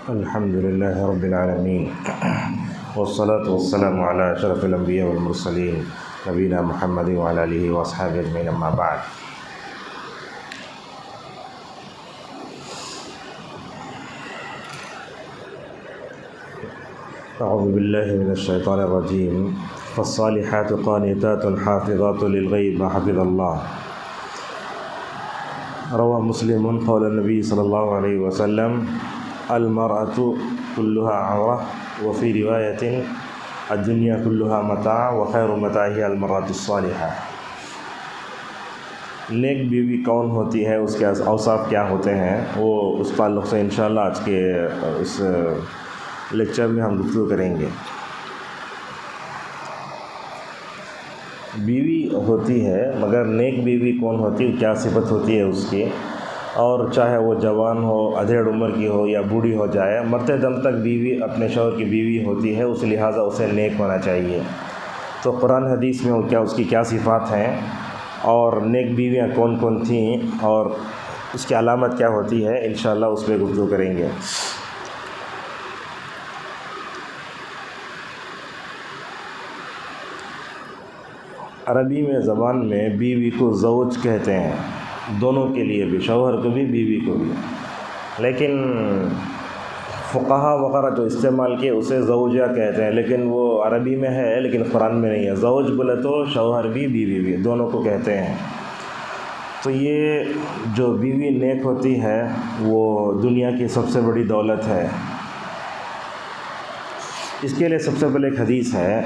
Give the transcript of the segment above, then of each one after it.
الحمد لله رب العالمين والصلاة والسلام على أشرف الأنبياء والمرسلين نبينا محمد وعلى آله وأصحابه أجمعين أما بعد. أعوذ بالله من الشيطان الرجيم. فالصالحات قانتات حافظات للغيب ما حفظ الله. روى مسلم قول النبي صلى الله عليه وسلم المرأة كلها عورة وفي رواية الدنيا كلها متاع وخير متاعها المرأة الصالحة. نیک بیوی کون ہوتی ہے، اس کے اوصاف کیا ہوتے ہیں، وہ اس تعلق سے انشاءاللہ آج کے اس لیکچر میں ہم گفتگو کریں گے. بیوی ہوتی ہے مگر نیک بیوی کون ہوتی ہے، کیا صفت ہوتی ہے اس کی، اور چاہے وہ جوان ہو، ادھیڑ عمر کی ہو یا بوڑھی ہو جائے، مرتے دم تک بیوی اپنے شوہر کی بیوی ہوتی ہے، اس لہٰذا اسے نیک ہونا چاہیے. تو قرآن حدیث میں اس کی کیا صفات ہیں اور نیک بیویاں کون کون تھیں اور اس کی علامت کیا ہوتی ہے، انشاءاللہ اس پہ گفتگو کریں گے. عربی میں زبان میں بیوی کو زوج کہتے ہیں، دونوں کے لیے بھی، شوہر کو بھی بیوی کو بھی، لیکن فقہا وغیرہ جو استعمال کیے اسے زوجہ کہتے ہیں، لیکن وہ عربی میں ہے لیکن قرآن میں نہیں ہے. زوج بولے تو شوہر بھی بیوی بھی دونوں کو کہتے ہیں. تو یہ جو بیوی نیک ہوتی ہے وہ دنیا کی سب سے بڑی دولت ہے. اس کے لیے سب سے پہلے ایک حدیث ہے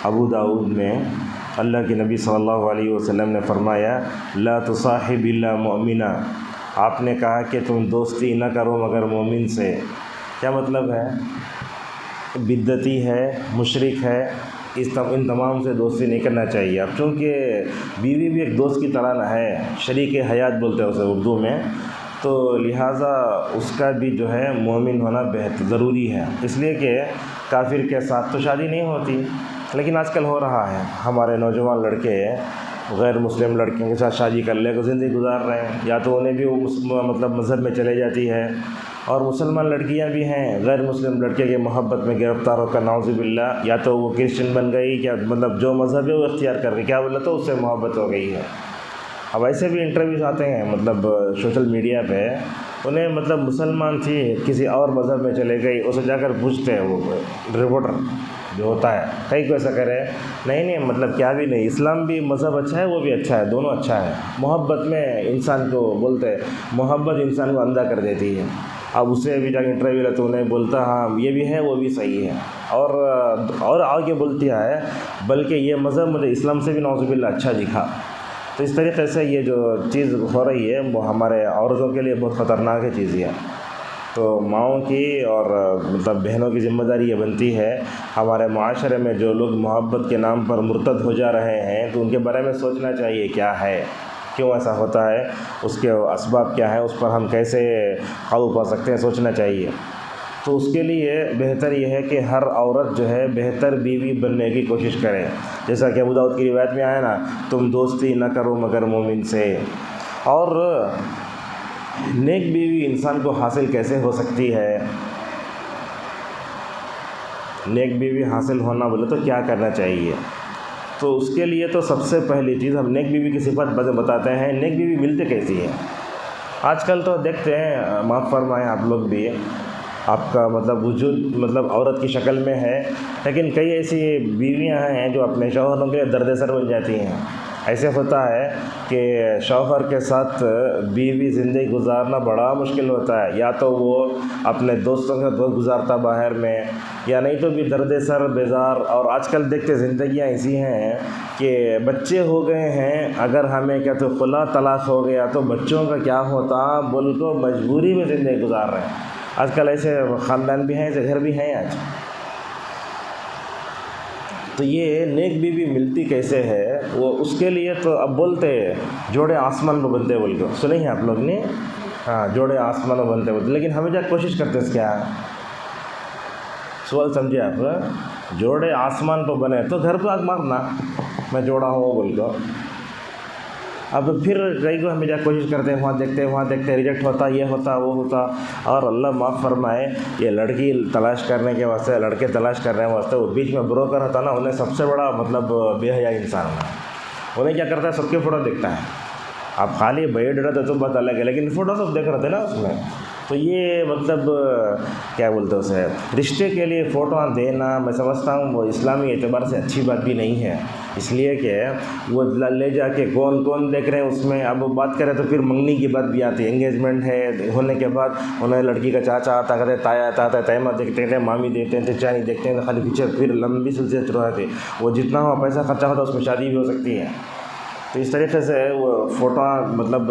ابو داؤد میں، اللہ کے نبی صلی اللہ علیہ وسلم نے فرمایا لا تصاحب الا مؤمنا. آپ نے کہا کہ تم دوستی نہ کرو مگر مومن سے. کیا مطلب ہے؟ بدعتی ہے، مشرک ہے، ان تمام سے دوستی نہیں کرنا چاہیے. اب چونکہ بیوی بھی ایک دوست کی طرح نہ ہے، شریک حیات بولتے ہیں اسے اردو میں، تو لہٰذا اس کا بھی جو ہے مومن ہونا بہت ضروری ہے. اس لیے کہ کافر کے ساتھ تو شادی نہیں ہوتی، لیکن آج کل ہو رہا ہے. ہمارے نوجوان لڑکے غیر مسلم لڑکیوں کے ساتھ شادی کر لے کر زندگی گزار رہے ہیں، یا تو انہیں بھی وہ مطلب مذہب میں چلے جاتی ہے، اور مسلمان لڑکیاں بھی ہیں غیر مسلم لڑکے کے محبت میں گرفتار ہو کر نعوذ باللہ، یا تو وہ کرسچن بن گئی، کیا مطلب جو مذہب ہے وہ اختیار کر گئی، کیا بولے تو اس سے محبت ہو گئی ہے. اب ایسے بھی انٹرویوز آتے ہیں مطلب سوشل میڈیا پہ، انہیں مطلب مسلمان تھی کسی اور مذہب میں چلے گئی، اسے جا کر پوچھتے ہیں وہ رپورٹر جو ہوتا ہے کہیں کو ایسا کرے، نہیں مطلب کیا بھی نہیں، اسلام بھی مذہب اچھا ہے، وہ بھی اچھا ہے، دونوں اچھا ہے. محبت میں انسان کو بولتے محبت انسان کو اندھا کر دیتی ہے. اب اسے بھی جا کے انٹرویو لیتے انہیں بولتا ہاں یہ بھی ہے وہ بھی صحیح ہے، اور آگے بولتی ہے بلکہ یہ مذہب مجھے اسلام سے بھی نعوذ باللہ اچھا دکھا. تو اس طریقے سے یہ جو چیز ہو رہی ہے وہ ہمارے عورتوں کے لیے بہت خطرناک ہے چیز ہے. تو ماؤں کی اور مطلب بہنوں کی ذمہ داری یہ بنتی ہے، ہمارے معاشرے میں جو لوگ محبت کے نام پر مرتد ہو جا رہے ہیں تو ان کے بارے میں سوچنا چاہیے کیا ہے، کیوں ایسا ہوتا ہے، اس کے اسباب کیا ہیں، اس پر ہم کیسے قابو پا سکتے ہیں، سوچنا چاہیے. تو اس کے لیے بہتر یہ ہے کہ ہر عورت جو ہے بہتر بیوی بننے کی کوشش کرے، جیسا کہ ابو داؤد کی روایت میں آیا نا تم دوستی نہ کرو مگر مومن سے. اور نیک بیوی انسان کو حاصل کیسے ہو سکتی ہے، نیک بیوی حاصل ہونا بولے تو کیا کرنا چاہیے. تو اس کے لیے تو سب سے پہلی چیز ہم نیک بیوی کی صفت بتاتے ہیں. نیک بیوی ملتے کیسی ہے؟ آج کل تو دیکھتے ہیں، معاف فرمائیں آپ لوگ بھی، آپ کا مطلب وجود مطلب عورت کی شکل میں ہے، لیکن کئی ایسی بیویاں ہیں جو اپنے شوہروں کے لیے درد سر بن جاتی ہیں. ایسے ہوتا ہے کہ شوہر کے ساتھ بیوی زندگی گزارنا بڑا مشکل ہوتا ہے، یا تو وہ اپنے دوستوں کے ساتھ گزارتا باہر میں، یا نہیں تو بھی درد سر بیزار. اور آج کل دیکھتے زندگیاں ایسی ہیں کہ بچے ہو گئے ہیں، اگر ہمیں کیا تو خلا طلاق ہو گیا تو بچوں کا کیا ہوتا بول کو مجبوری میں زندگی گزار رہے ہیں. آج کل ایسے خاندان بھی ہیں، ایسے گھر بھی ہیں آج. تو یہ نیک بیوی ملتی کیسے ہے، وہ اس کے لیے تو اب بولتے جوڑے آسمان میں بنتے بول کے سنے ہیں آپ لوگ نے، ہاں جوڑے آسمان میں بنتے بولتے، لیکن ہمیں جا کوشش کرتے اس کیا سوال سمجھے آپ، جوڑے آسمان پہ بنے تو گھر پہ آگ مارنا میں جوڑا ہوں بول دو. اب پھر کئی کو ہم جا کوشش کرتے ہیں، وہاں دیکھتے ریجیکٹ ہوتا، یہ ہوتا وہ ہوتا. اور اللہ معاف فرمائے، یہ لڑکی تلاش کرنے کے واسطے، لڑکے تلاش کرنے کے واسطے وہ بیچ میں بروکر ہوتا نا، انہیں سب سے بڑا مطلب بے حیا انسان ہے. انہیں کیا کرتا ہے، سب کے فوٹو دیکھتا ہے. آپ خالی بایو ڈیٹا تو بات الگ ہے، لیکن فوٹو سب دیکھ رہے تھے نا اس میں. تو یہ مطلب کیا بولتے ہیں اسے، رشتے کے لیے فوٹو دینا میں سمجھتا ہوں وہ اسلامی اعتبار سے اچھی بات بھی نہیں ہے. اس لیے کہ وہ لے جا کے کون دیکھ رہے ہیں اس میں. اب بات کریں تو پھر منگنی کی بات بھی آتی ہے. انگیجمنٹ ہے ہونے کے بعد انہیں لڑکی کا چاچا آتا کرتے، تایا آتا ہے، تیمہ دیکھتے ہیں، مامی دیکھتے ہیں، چچا نہیں دیکھتے ہیں، خالی پیچھے پھر لمبی سلسلے چل رہے تھے. وہ جتنا ہوا پیسہ خرچہ ہوتا ہے اس میں شادی بھی ہو سکتی ہے. تو اس طریقے سے وہ فوٹو مطلب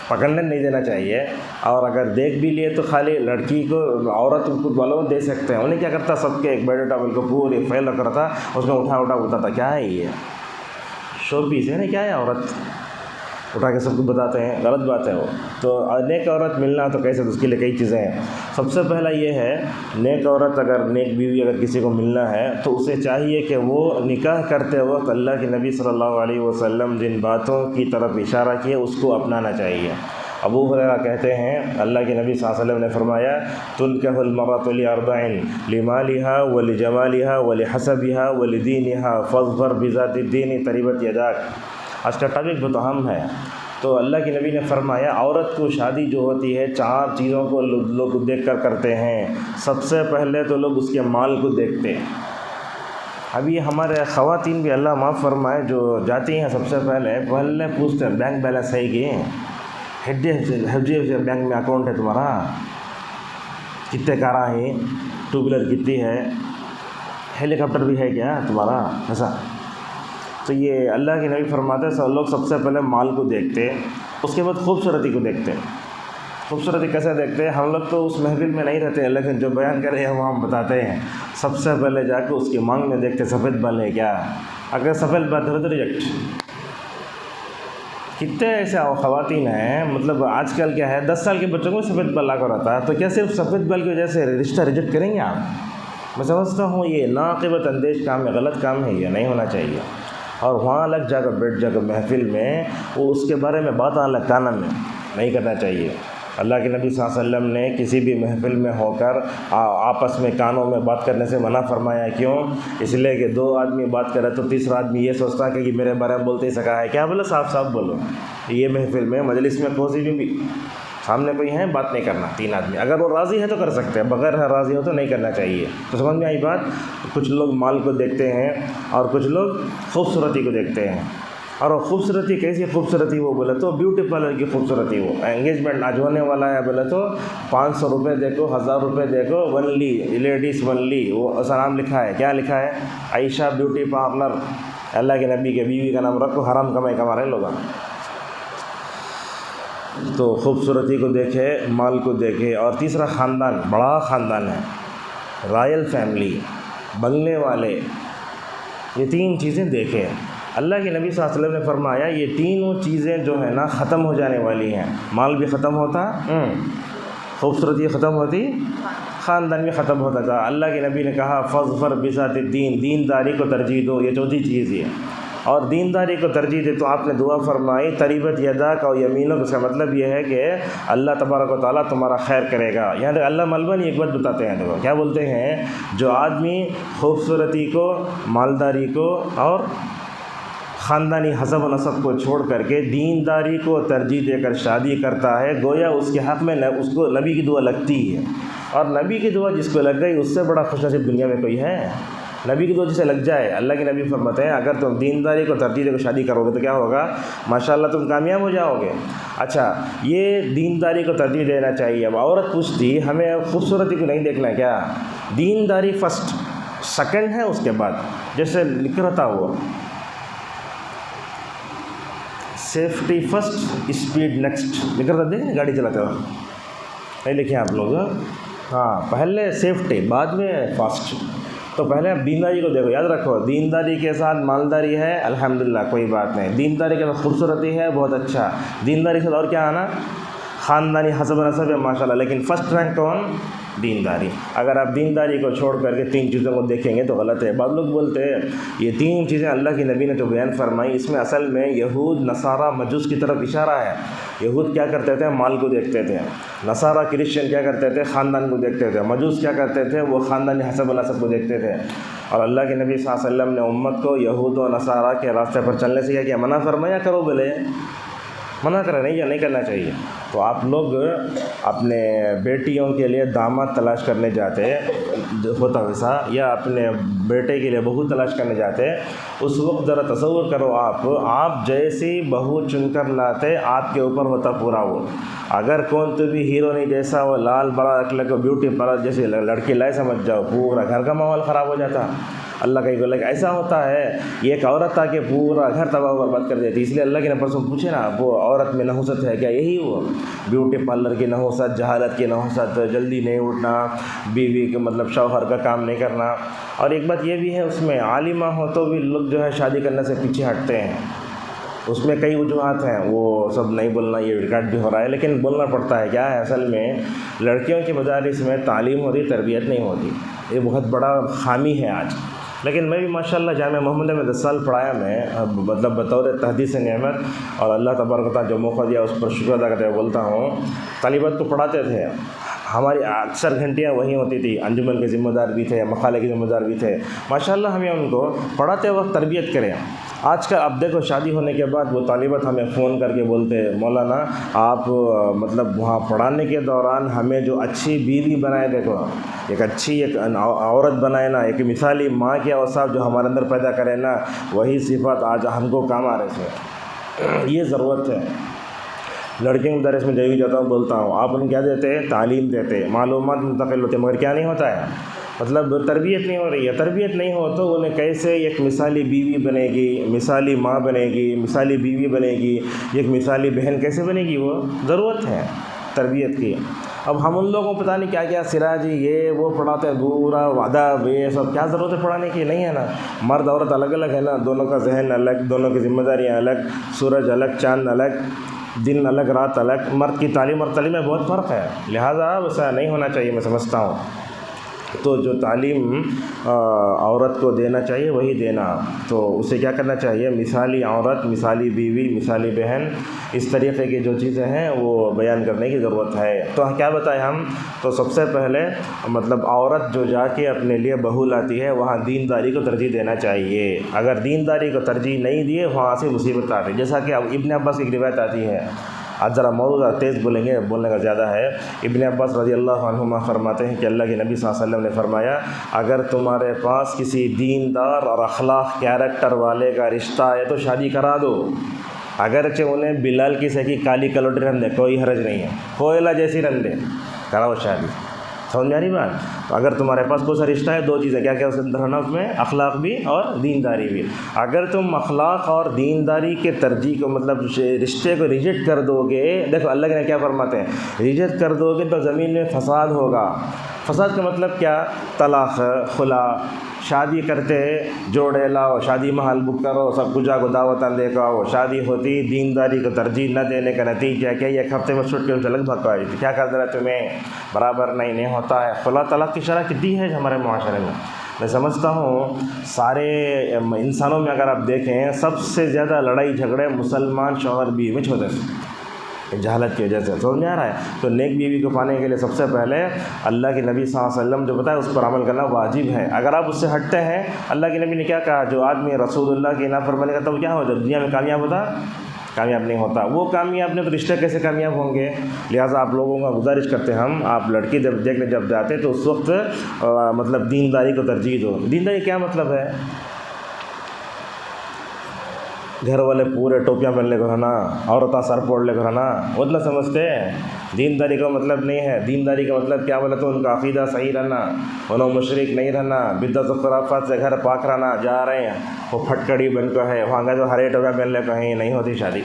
پکڑنے نہیں دینا چاہیے. اور اگر دیکھ بھی لیے تو خالی لڑکی کو، عورت خود والوں دے سکتے ہیں. انہیں کیا کرتا، سب کے ایک بایو ڈیٹا کو پوری فائل رکھ رہا تھا، اس میں اٹھا ہوتا تھا. کیا ہے یہ شو پیس ہے نا، کیا ہے عورت اٹھا کے سب کو بتاتے ہیں، غلط بات ہے وہ. تو نیک عورت ملنا تو کیسے، اس کے لیے کئی چیزیں ہیں. سب سے پہلا یہ ہے، نیک عورت اگر نیک بیوی اگر کسی کو ملنا ہے تو اسے چاہیے کہ وہ نکاح کرتے وقت اللہ کے نبی صلی اللہ علیہ وسلم جن باتوں کی طرف اشارہ کیے اس کو اپنانا چاہیے. ابو ہریرہ کہتے ہیں اللہ کے نبی صلی اللہ علیہ وسلم نے فرمایا، تنکح المرأۃ لأربع، لمالها ولجمالها ولحسبها ولدینها فاظفر بذات الدین تربت یداک. آج کا ٹاپک بہت اہم ہے. تو اللہ کے نبی نے فرمایا عورت کو شادی جو ہوتی ہے 4 چیزوں کو لوگ دیکھ کر کرتے ہیں. سب سے پہلے تو لوگ اس کے مال کو دیکھتے ہیں. اب یہ ہمارے خواتین بھی اللہ معاف فرمائے جو جاتی ہیں سب سے پہلے پوچھتے ہیں بینک بیلنس ہے کہ بینک میں اکاؤنٹ ہے تمہارا، کتنے کاریں ہیں، 2 ویلر کتنی ہے، ہیلی کاپٹر بھی ہے کیا تمہارا، ایسا. تو یہ اللہ کے نبی فرماتے ہیں لوگ سب سے پہلے مال کو دیکھتے، اس کے بعد خوبصورتی کو دیکھتے. خوبصورتی کیسے دیکھتے ہیں، ہم لوگ تو اس محفل میں نہیں رہتے لیکن جو بیان کر رہے ہیں وہ ہم بتاتے ہیں. سب سے پہلے جا کے اس کی مانگ میں دیکھتے سفید بال ہے کیا. اگر سفید بال ہے تو ریجیکٹ. کتنے ایسے خواتین ہیں، مطلب آج کل کیا ہے 10 سال کے بچوں کو سفید بال لا کر رہتا ہے، تو کیا صرف سفید بال کی وجہ سے رشتہ ریجیکٹ کریں گے آپ؟ میں سمجھتا ہوں یہ ناقابل اندیش کام ہے، غلط کام ہے، یہ نہیں ہونا چاہیے. اور وہاں الگ جا کر بیٹھ جا کر محفل میں وہ اس کے بارے میں بات الگ کانا میں نہیں کرنا چاہیے. اللہ کے نبی صلی اللہ علیہ وسلم نے کسی بھی محفل میں ہو کر آپس میں کانوں میں بات کرنے سے منع فرمایا. کیوں؟ اس لیے کہ 2 آدمی بات کرے تو تیسرا آدمی یہ سوچتا ہے کہ میرے بارے میں بولتے ہی سکا ہے کیا، بولو صاف بولو. یہ محفل میں مجلس میں کوسی بھی سامنے کوئی ہے بات نہیں کرنا. 3 آدمی اگر وہ راضی ہے تو کر سکتے ہیں، بغیر راضی ہو تو نہیں کرنا چاہیے. تو سمجھ میں آئی بات. کچھ لوگ مال کو دیکھتے ہیں اور کچھ لوگ خوبصورتی کو دیکھتے ہیں. اور وہ خوبصورتی کیسی خوبصورتی، وہ بولے تو بیوٹی پارلر کی خوبصورتی. وہ انگیجمنٹ آج ہونے والا ہے بولے تو 500 روپے دیکھو، 1000 روپے دیکھو، ونلی لیڈیز ونلی. وہ ایسا نام لکھا ہے، کیا لکھا ہے، عائشہ بیوٹی پارلر. اللہ کے نبی کے بیوی کا نام رکھو، حرام کمائی کما رہے لوگ. تو خوبصورتی کو دیکھے، مال کو دیکھے. اور تیسرا خاندان، بڑا خاندان ہے، رائل فیملی، بنگلے والے. یہ 3 چیزیں دیکھیں. اللہ کے نبی صلی اللہ علیہ وسلم نے فرمایا یہ تینوں چیزیں جو ہے نا ختم ہو جانے والی ہیں. مال بھی ختم ہوتا، خوبصورتی ختم ہوتی، خاندان بھی ختم ہوتا تھا. اللہ کے نبی نے کہا فاظفر بذات الدین، دینداری کو ترجیح دو. یہ 4تھی چیز ہے. اور دینداری کو ترجیح دے تو آپ نے دعا فرمائی تریبت یداک اور یمینک. اس کا مطلب یہ ہے کہ اللہ تبارک و تعالیٰ تمہارا خیر کرے گا. یہاں تک اللہ ملبن ایک بات بتاتے ہیں، دیکھو کیا بولتے ہیں، جو آدمی خوبصورتی کو، مالداری کو اور خاندانی حسب و نسب کو چھوڑ کر کے دینداری کو ترجیح دے کر شادی کرتا ہے، گویا اس کے حق میں اس کو نبی کی دعا لگتی ہے. اور نبی کی دعا جس کو لگ گئی اس سے بڑا خوش نصیب دنیا میں کوئی ہے. نبی کی دعا جسے لگ جائے. اللہ کے نبی فرماتے ہیں اگر تم دینداری کو ترجیح دے کر شادی کرو گے تو کیا ہوگا، ماشاءاللہ تم کامیاب ہو جاؤ گے. اچھا، یہ دینداری کو ترجیح دینا چاہیے. اب عورت پوچھتی ہمیں خوبصورتی کو نہیں دیکھنا کیا، دینداری فرسٹ، سیکنڈ ہے اس کے بعد. جیسے لکھ رہتا ہوا سیفٹی فرسٹ اسپیڈ نیکسٹ، لکھ رہا تھا، دیکھیں گاڑی چلاتے ہو نہیں لکھیں آپ لوگ. ہاں، پہلے سیفٹی بعد میں فاسٹ. تو پہلے آپ دینداری کو دیکھو. یاد رکھو دینداری کے ساتھ مالداری ہے الحمدللہ کوئی بات نہیں، دینداری کے ساتھ خوبصورتی ہے بہت اچھا، دینداری کے ساتھ اور کیا آنا، خاندانی حسب و نسب ہے ماشاءاللہ. لیکن فرسٹ رینک کون، دینداری. اگر آپ دینداری کو چھوڑ کر کے 3 چیزوں کو دیکھیں گے تو غلط ہے. بعض لوگ بولتے ہیں یہ 3 چیزیں اللہ کے نبی نے جو بیان فرمائی اس میں اصل میں یہود نصارہ مجوس کی طرف اشارہ ہے. یہود کیا کرتے تھے؟ مال کو دیکھتے تھے. نصارہ کرسچن کیا کرتے تھے؟ خاندان کو دیکھتے تھے. مجوس کیا کرتے تھے؟ وہ خاندانی حسب و نسب کو دیکھتے تھے. اور اللہ کے نبی صلی اللہ علیہ وسلم نے امت کو یہود و نصارہ کے راستے پر چلنے سے کیا منع فرمایا؟ کرو بولے منع کرے نہیں یا نہیں کرنا چاہیے. تو آپ لوگ اپنے بیٹیوں کے لیے داماد تلاش کرنے جاتے ہوتا ویسا یا اپنے بیٹے کے لیے بہو تلاش کرنے جاتے, اس وقت ذرا تصور کرو آپ جیسی بہو چن کر لاتے آپ کے اوپر ہوتا پورا وہ. اگر کون تو بھی ہیرو نہیں جیسا وہ لال بڑا رکھ لے کو بیوٹی پارلر جیسے لڑکی لائے سمجھ جاؤ, پورا گھر کا ماحول خراب ہو جاتا. اللہ کا بولے کہ ایسا ہوتا ہے ایک عورت آ کے پورا گھر تباہ و برباد کر دیتی. اس لیے اللہ کے نبی پرسوں پوچھے نا وہ عورت میں نحوست ہے کیا؟ یہی وہ بیوٹی پارلر کی نحوست, جہالت کی نحوست, جلدی نہیں اٹھنا, بیوی کے مطلب شوہر کا کام نہیں کرنا. اور ایک بات یہ بھی ہے اس میں عالمہ ہو تو بھی لوگ جو ہے شادی کرنے سے پیچھے ہٹتے ہیں. اس میں کئی وجوہات ہیں, وہ سب نہیں بولنا, یہ ریکارڈ بھی ہو رہا ہے لیکن بولنا پڑتا ہے. کیا ہے اصل میں لڑکیوں کے مدارس میں تعلیم ہوتی, تربیت نہیں ہوتی. یہ بہت بڑا خامی ہے آج. لیکن میں بھی ماشاءاللہ جامعہ محمدیہ میں 10 سال پڑھایا میں, مطلب بطور تحدیث نعمت, اور اللہ تبارک و تعالیٰ جو موقع دیا اس پر شکر ادا کرتے ہوئے بولتا ہوں. طالبات کو پڑھاتے تھے, ہماری اکثر گھنٹیاں وہیں ہوتی تھی. انجمن کے ذمہ دار بھی تھے, مقالے کے ذمہ دار بھی تھے. ماشاءاللہ ہمیں ان کو پڑھاتے وقت تربیت کریں. آج کا اب دیکھو شادی ہونے کے بعد وہ طالبات ہمیں فون کر کے بولتے ہیں مولانا آپ مطلب وہاں پڑھانے کے دوران ہمیں جو اچھی بیوی بنائے, دیکھو ایک اچھی ایک عورت بنائے نا, ایک مثالی ماں کے اوصاف جو ہمارے اندر پیدا کرے نا, وہی صفات آج ہم کو کام آ رہے تھے. یہ ضرورت ہے. لڑکیوں کے مدارس میں جو بھی جاتا ہوں بولتا ہوں, آپ ان کیا دیتے ہیں؟ تعلیم دیتے, معلومات منتقل ہوتے, مگر کیا نہیں ہوتا ہے؟ مطلب تربیت نہیں ہو رہی ہے. تربیت نہیں ہو تو انہیں کیسے ایک مثالی بیوی بنے گی, مثالی ماں بنے گی, مثالی بیوی بنے گی, ایک مثالی بہن کیسے بنے گی؟ وہ ضرورت ہے تربیت کی. اب ہم ان لوگوں کو پتہ نہیں کیا کیا سراجی یہ وہ پڑھاتے ہیں, پورا ادب یہ سب. کیا ضرورت ہے پڑھانے کی؟ نہیں ہے نا. مرد عورت الگ الگ ہے نا, دونوں کا ذہن الگ, دونوں کی ذمہ داریاں الگ, سورج الگ, چاند الگ, دن الگ, رات الگ. مرد کی تعلیم اور تعلیم میں بہت فرق ہے, لہٰذا ویسا نہیں ہونا چاہیے میں سمجھتا ہوں. تو جو تعلیم عورت کو دینا چاہیے وہی دینا. تو اسے کیا کرنا چاہیے؟ مثالی عورت, مثالی بیوی, مثالی بہن, اس طریقے کی جو چیزیں ہیں وہ بیان کرنے کی ضرورت ہے. تو کیا بتائیں ہم؟ تو سب سے پہلے مطلب عورت جو جا کے اپنے لیے بہو لاتی ہے وہاں دینداری کو ترجیح دینا چاہیے. اگر دینداری کو ترجیح نہیں دیے وہاں سے مصیبت آتی. جیسا کہ اب ابن عباس کی ایک روایت آتی ہے, آج ذرا موضوع تیز بولیں گے, بولنے کا زیادہ ہے. ابن عباس رضی اللہ عنہما فرماتے ہیں کہ اللہ کے نبی صلی اللہ علیہ وسلم نے فرمایا اگر تمہارے پاس کسی دیندار اور اخلاق کیریکٹر والے کا رشتہ ہے تو شادی کرا دو. اگرچہ انہیں بلال کی سکی کالی کلوٹی رن دے, کوئی حرج نہیں ہے, کوئلہ جیسی رن دے, کراؤ شادی. سمجھ میں آ رہی بات؟ تو اگر تمہارے پاس کوئی سا رشتہ ہے, 2 چیزیں کیا کیا اس کے اندر ہونا, اس میں اخلاق بھی اور دینداری بھی. اگر تم اخلاق اور دینداری کے ترجیح کو مطلب رشتے کو ریجیکٹ کر دو گے, دیکھو اللہ کے نے کیا فرماتے ہیں, ریجیکٹ کر دو گے تو زمین میں فساد ہوگا. فساد کا مطلب کیا؟ طلاق, خلا. شادی کرتے جوڑے لاؤ, شادی محل بک کرو, سب کچھ کو دعوتاں دے کے آؤ, شادی ہوتی دینداری کو ترجیح نہ دینے کا نتیجہ کیا؟ ایک ہفتے میں چھوٹ کے الگ بھگا دیتی. کیا کر رہا تمہیں برابر نہیں ہوتا ہے. خلا طلاق کی شرح کتنی ہے ہمارے معاشرے میں. میں سمجھتا ہوں سارے انسانوں میں اگر آپ دیکھیں سب سے زیادہ لڑائی جھگڑے مسلمان شوہر بیوی میں ہوتے ہیں, جہالت کی وجہ سے. سمجھ نہیں آ رہا ہے؟ تو نیک بیوی کو پانے کے لیے سب سے پہلے اللہ کے نبی صلی اللہ علیہ وسلم جو بتایا اس پر عمل کرنا واجب ہے. اگر آپ اس سے ہٹتے ہیں, اللہ کے نبی نے کیا کہا, جو آدمی رسول اللہ کی نافرمانی کرتا ہے وہ کیا ہوتا ہے؟ دنیا میں کامیاب ہوتا؟ کامیاب نہیں ہوتا. وہ کامیاب نہیں تو رشتے کیسے کامیاب ہوں گے؟ لہٰذا آپ لوگوں کا گزارش کرتے ہیں ہم, آپ لڑکی جب دیکھنے جب جاتے تو اس وقت مطلب دینداری کو ترجیح دو. دینداری کیا مطلب ہے؟ گھر والے پورے ٹوپیاں پہننے کو رہنا, عورتیں سر پوڑنے کو رہنا, اتنا سمجھتے ہیں. دینداری کا مطلب نہیں ہے. دینداری کا مطلب کیا بولے تو ان کا عقیدہ صحیح رہنا, انہوں مشرک نہیں رہنا, بدعت و خرافات سے گھر پاک رہنا. جا رہے ہیں وہ پھٹکڑی بن کو ہے, وہاں کا جو ہرے ٹوپیاں پہننے کو کہیں نہیں ہوتی شادی.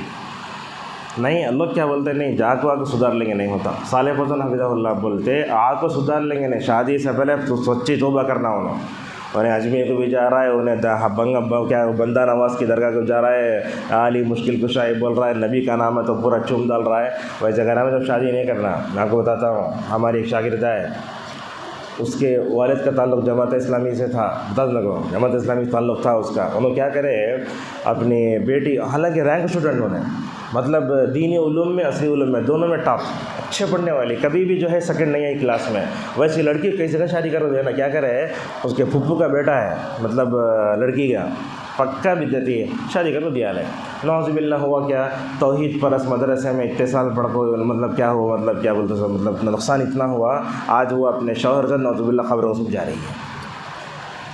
نہیں, اللہ کیا بولتے نہیں, جا کو آ کو سدھار لیں گے, نہیں ہوتا. صالح فضل حفظہ اللہ بولتے آ کو سدھار لیں گے نہیں, شادی سے پہلے سچی توبہ کرنا. انہیں اجمیر کو بھی جا رہا ہے, انہیں کیا بندہ نواز کی درگاہ کو جا رہا ہے, علی مشکل کشائی بول رہا ہے, نبی کا نام ہے تو پورا چوم ڈال رہا ہے. ویسے گھر میں جب شادی نہیں کرنا. میں آپ کو بتاتا ہوں, ہماری ایک شاگرد ہے, اس کے والد کا تعلق جماعت اسلامی سے تھا، بتا دوں لگو جماعت اسلامی تعلق تھا اس کا، انہوں کیا کرے اپنی بیٹی، حالانکہ رینک اسٹوڈنٹ انہوں نے، مطلب دینی علوم میں عصری علوم میں دونوں میں ٹاپ، اچھے پڑھنے والی، کبھی بھی جو ہے سیکنڈ نہیں آئی کلاس میں، ویسی لڑکی کئی جگہ شادی کر دینا، کیا کرے اس کے پھپھو کا بیٹا ہے، مطلب لڑکی کا پکا بدعتی ہے، شادی کر دیا ہے، نعوذ باللہ ہوا کیا، توحید پرس مدرسے میں اتصال پڑھ کو مطلب کیا ہوا، مطلب کیا بولتے ہیں، مطلب نقصان اتنا ہوا، آج وہ اپنے شوہر سے نعوذ باللہ خبروں سے جا رہی ہے،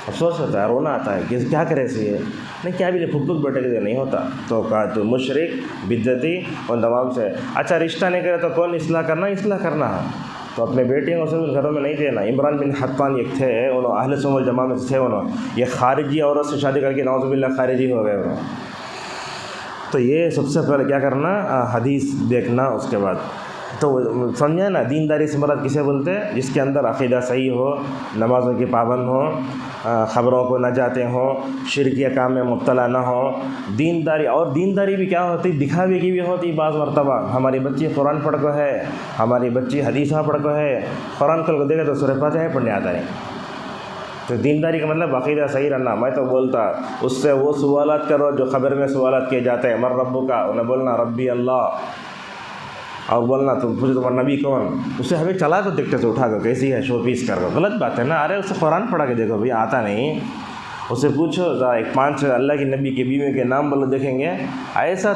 افسوس ہوتا ہے، رونا آتا ہے کہ کیا کرے سے یہ نہیں، کیا بھی نہیں، پھپھو بیٹے کے نہیں ہوتا، تو کہا تو مشرک بدعتی اور تمام سے، اچھا رشتہ نہیں کرے تو کون اصلاح کرنا ہے، تو اپنے بیٹیوں کو گھروں میں نہیں دینا۔ عمران بن حطان ایک تھے، انہوں اہل سنت والجماعت میں سے تھے، انہوں یہ خارجی عورت سے شادی کر کے نعوذ باللہ خارجی ہو گئے انہوں، تو یہ سب سے پہلے کیا کرنا، حدیث دیکھنا، اس کے بعد تو سمجھے نا، دینداری سے مراد کسے بولتے ہیں، جس کے اندر عقیدہ صحیح ہو، نمازوں کی پابند ہو، خبروں کو نہ جاتے ہوں، شرکیہ کام میں مبتلا نہ ہو، دینداری، اور دینداری بھی کیا ہوتی، دکھاوے کی بھی ہوتی بعض مرتبہ، ہماری بچی قرآن پڑھ کو ہے، ہماری بچی حدیثہ پڑھ کو ہے، قرآن کل کو دیکھے تو سورہ فاتحہ پڑھنے آتا ہے، تو دینداری کا مطلب عقیدہ صحیح رہنا۔ میں تو بولتا اس سے وہ سوالات کرو جو خبر میں سوالات کیے جاتے ہیں، مر ربو کا، انہیں بولنا ربی اللہ، اور بولنا تم پوچھو تمہارا نبی کون، اسے ہمیں چلا کو دیکھتے تو اٹھا کر کیسی ہے، شو پیس کر غلط بات ہے نا، ارے اسے قرآن پڑھا کے دیکھو بھائی، آتا نہیں، اسے پوچھو ذرا ایک 5 اللہ کی نبی کے بیوی کے نام بولو، دیکھیں گے، ایسا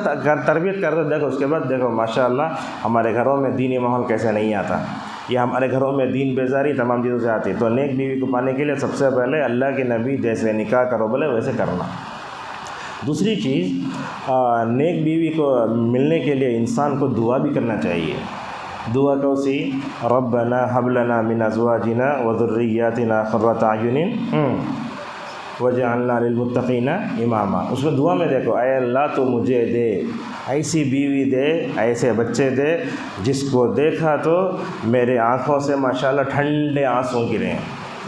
تربیت کر دو، دیکھو اس کے بعد دیکھو ماشاءاللہ ہمارے گھروں میں دینی ماحول کیسے نہیں آتا، یہ ہمارے گھروں میں دین بیزاری تمام چیزوں سے آتی، تو نیک بیوی کو پانے کے لیے سب سے پہلے اللہ کے نبی جیسے نکاح کرو بولے ویسے کرنا۔ دوسری چیز، نیک بیوی کو ملنے کے لیے انسان کو دعا بھی کرنا چاہیے۔ دعا کو سی ربنا حب لنا من ازواجنا وذریاتنا قرۃ اعین وجعلنا للمتقین اماما، اس میں دعا میں دیکھو، اے اللہ تو مجھے دے ایسی بیوی دے، ایسے بچے دے جس کو دیکھا تو میرے آنکھوں سے ماشاءاللہ ٹھنڈے آنسو گریں،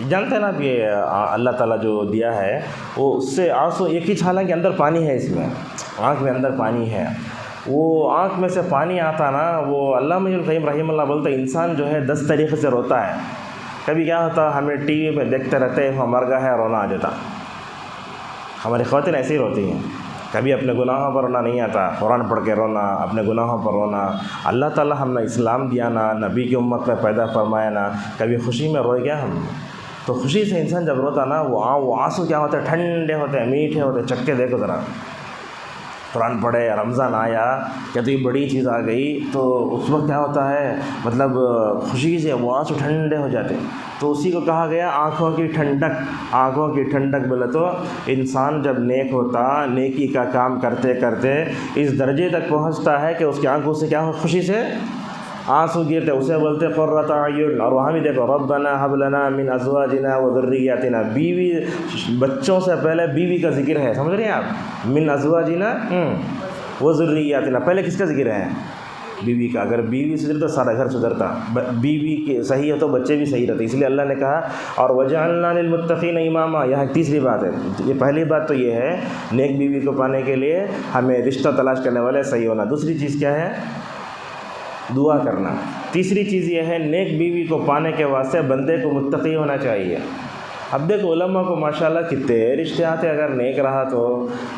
جانتے ہیں نا کہ اللہ تعالیٰ جو دیا ہے وہ اس سے آنسو ایک ہی چھالا کے اندر پانی ہے، اس میں آنکھ میں اندر پانی ہے، وہ آنکھ میں سے پانی آتا نا، وہ علامہ ابن القیم رحمہ اللہ بولتا ہے انسان جو ہے 10 طریقے سے روتا ہے، کبھی کیا ہوتا ہمیں ٹی وی پہ دیکھتے رہتے ہیں، مر گیا ہے، رونا آ جاتا، ہماری خواتین ایسے ہی روتی ہیں، کبھی اپنے گناہوں پر رونا نہیں آتا، قرآن پڑھ کے رونا، اپنے گناہوں پر رونا، اللہ تعالیٰ ہم نے اسلام دیا نا، نبی کی امت میں پیدا فرمایا نا، کبھی خوشی میں روئے گیا ہم، تو خوشی سے انسان جب روتا نا، وہ آنسو کیا ہوتے ہیں، ٹھنڈے ہوتے ہیں، میٹھے ہوتے ہیں، چکے دیکھو ذرا، قرآن پڑھے، رمضان آیا، کیا تو یہ بڑی چیز آ گئی، تو اس وقت کیا ہوتا ہے، مطلب خوشی سے وہ آنسو ٹھنڈے ہو جاتے، تو اسی کو کہا گیا آنکھوں کی ٹھنڈک، آنکھوں کی ٹھنڈک بولے تو انسان جب نیک ہوتا، نیکی کا کام کرتے کرتے اس درجے تک پہنچتا ہے کہ اس کی آنکھوں سے کیا ہو، خوشی سے آنسو گرتے، اسے بولتے قرۃ اعین۔ اور وہاں بھی دیکھو ربنا حب لنا من ازواجنا وذریاتنا، بیوی، بچوں سے پہلے بیوی کا ذکر ہے، سمجھ رہے ہیں آپ، من ازواجنا وذریاتنا، پہلے کس کا ذکر ہے، بیوی کا، اگر بیوی سدھرتا تو سارا گھر سدھرتا، بیوی کی صحیح ہو تو بچے بھی صحیح رہتے، اس لیے اللہ نے کہا اور وجعلنا للمتقین اماما، یہاں تیسری بات ہے، یہ پہلی بات تو یہ ہے نیک بیوی کو پانے کے لیے ہمیں رشتہ تلاش کرنے والے صحیح ہونا، دوسری چیز کیا ہے، دعا کرنا، تیسری چیز یہ ہے نیک بیوی کو پانے کے واسطے بندے کو متقی ہونا چاہیے۔ اب دیکھو علماء کو ماشاءاللہ کتنے رشتے آتے، اگر نیک رہا تو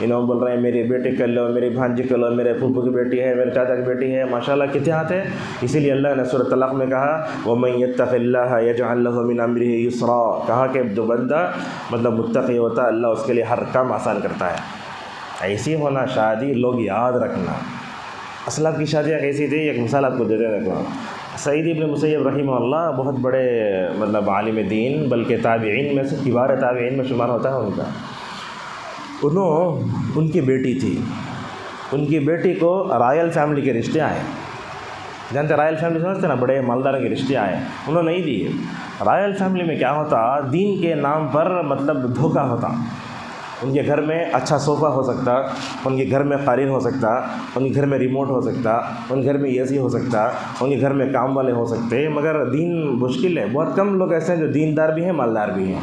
انہوں بول رہے ہیں میری بیٹی کر لو، میری بھانجی کر لو، میرے پھوپھو کی بیٹی ہے، میرے چاچا کی بیٹی ہے، ماشاءاللہ کتنے آتے، اسی لیے اللہ نے سورۃ طلاق میں کہا وَمَن يَتَّقِ اللَّهَ يَجْعَلْ لَهُ مِنْ أَمْرِهِ يُسْرًا، کہا کہ جو بندہ مطلب متقی ہوتا ہے اللہ اس کے لیے ہر کام آسان کرتا ہے۔ ایسی ہونا شادی لوگ یاد رکھنا، اسلاف کی شادیاں کیسی تھی، ایک مثال آپ کو دیتے دیکھو، سعید ابن مسیب رحمہ اللہ بہت بڑے مطلب عالم دین، بلکہ تابعین میں سے کبار تابعین میں شمار ہوتا ہے ان کا، ان کی بیٹی تھی، ان کی بیٹی کو رائل فیملی کے رشتے آئے، جانتے رائل فیملی سمجھتے نا، بڑے مالدار کے رشتے آئے، انہوں نے نہیں دیے۔ رائل فیملی میں کیا ہوتا، دین کے نام پر مطلب دھوکہ ہوتا، ان کے گھر میں اچھا صوفہ ہو سکتا، ان کے گھر میں قالین ہو سکتا، ان کے گھر میں ریموٹ ہو سکتا، ان کے گھر میں اے سی ہو سکتا، ان کے گھر میں کام والے ہو سکتے، مگر دین مشکل ہے، بہت کم لوگ ایسے ہیں جو دیندار بھی ہیں مالدار بھی ہیں،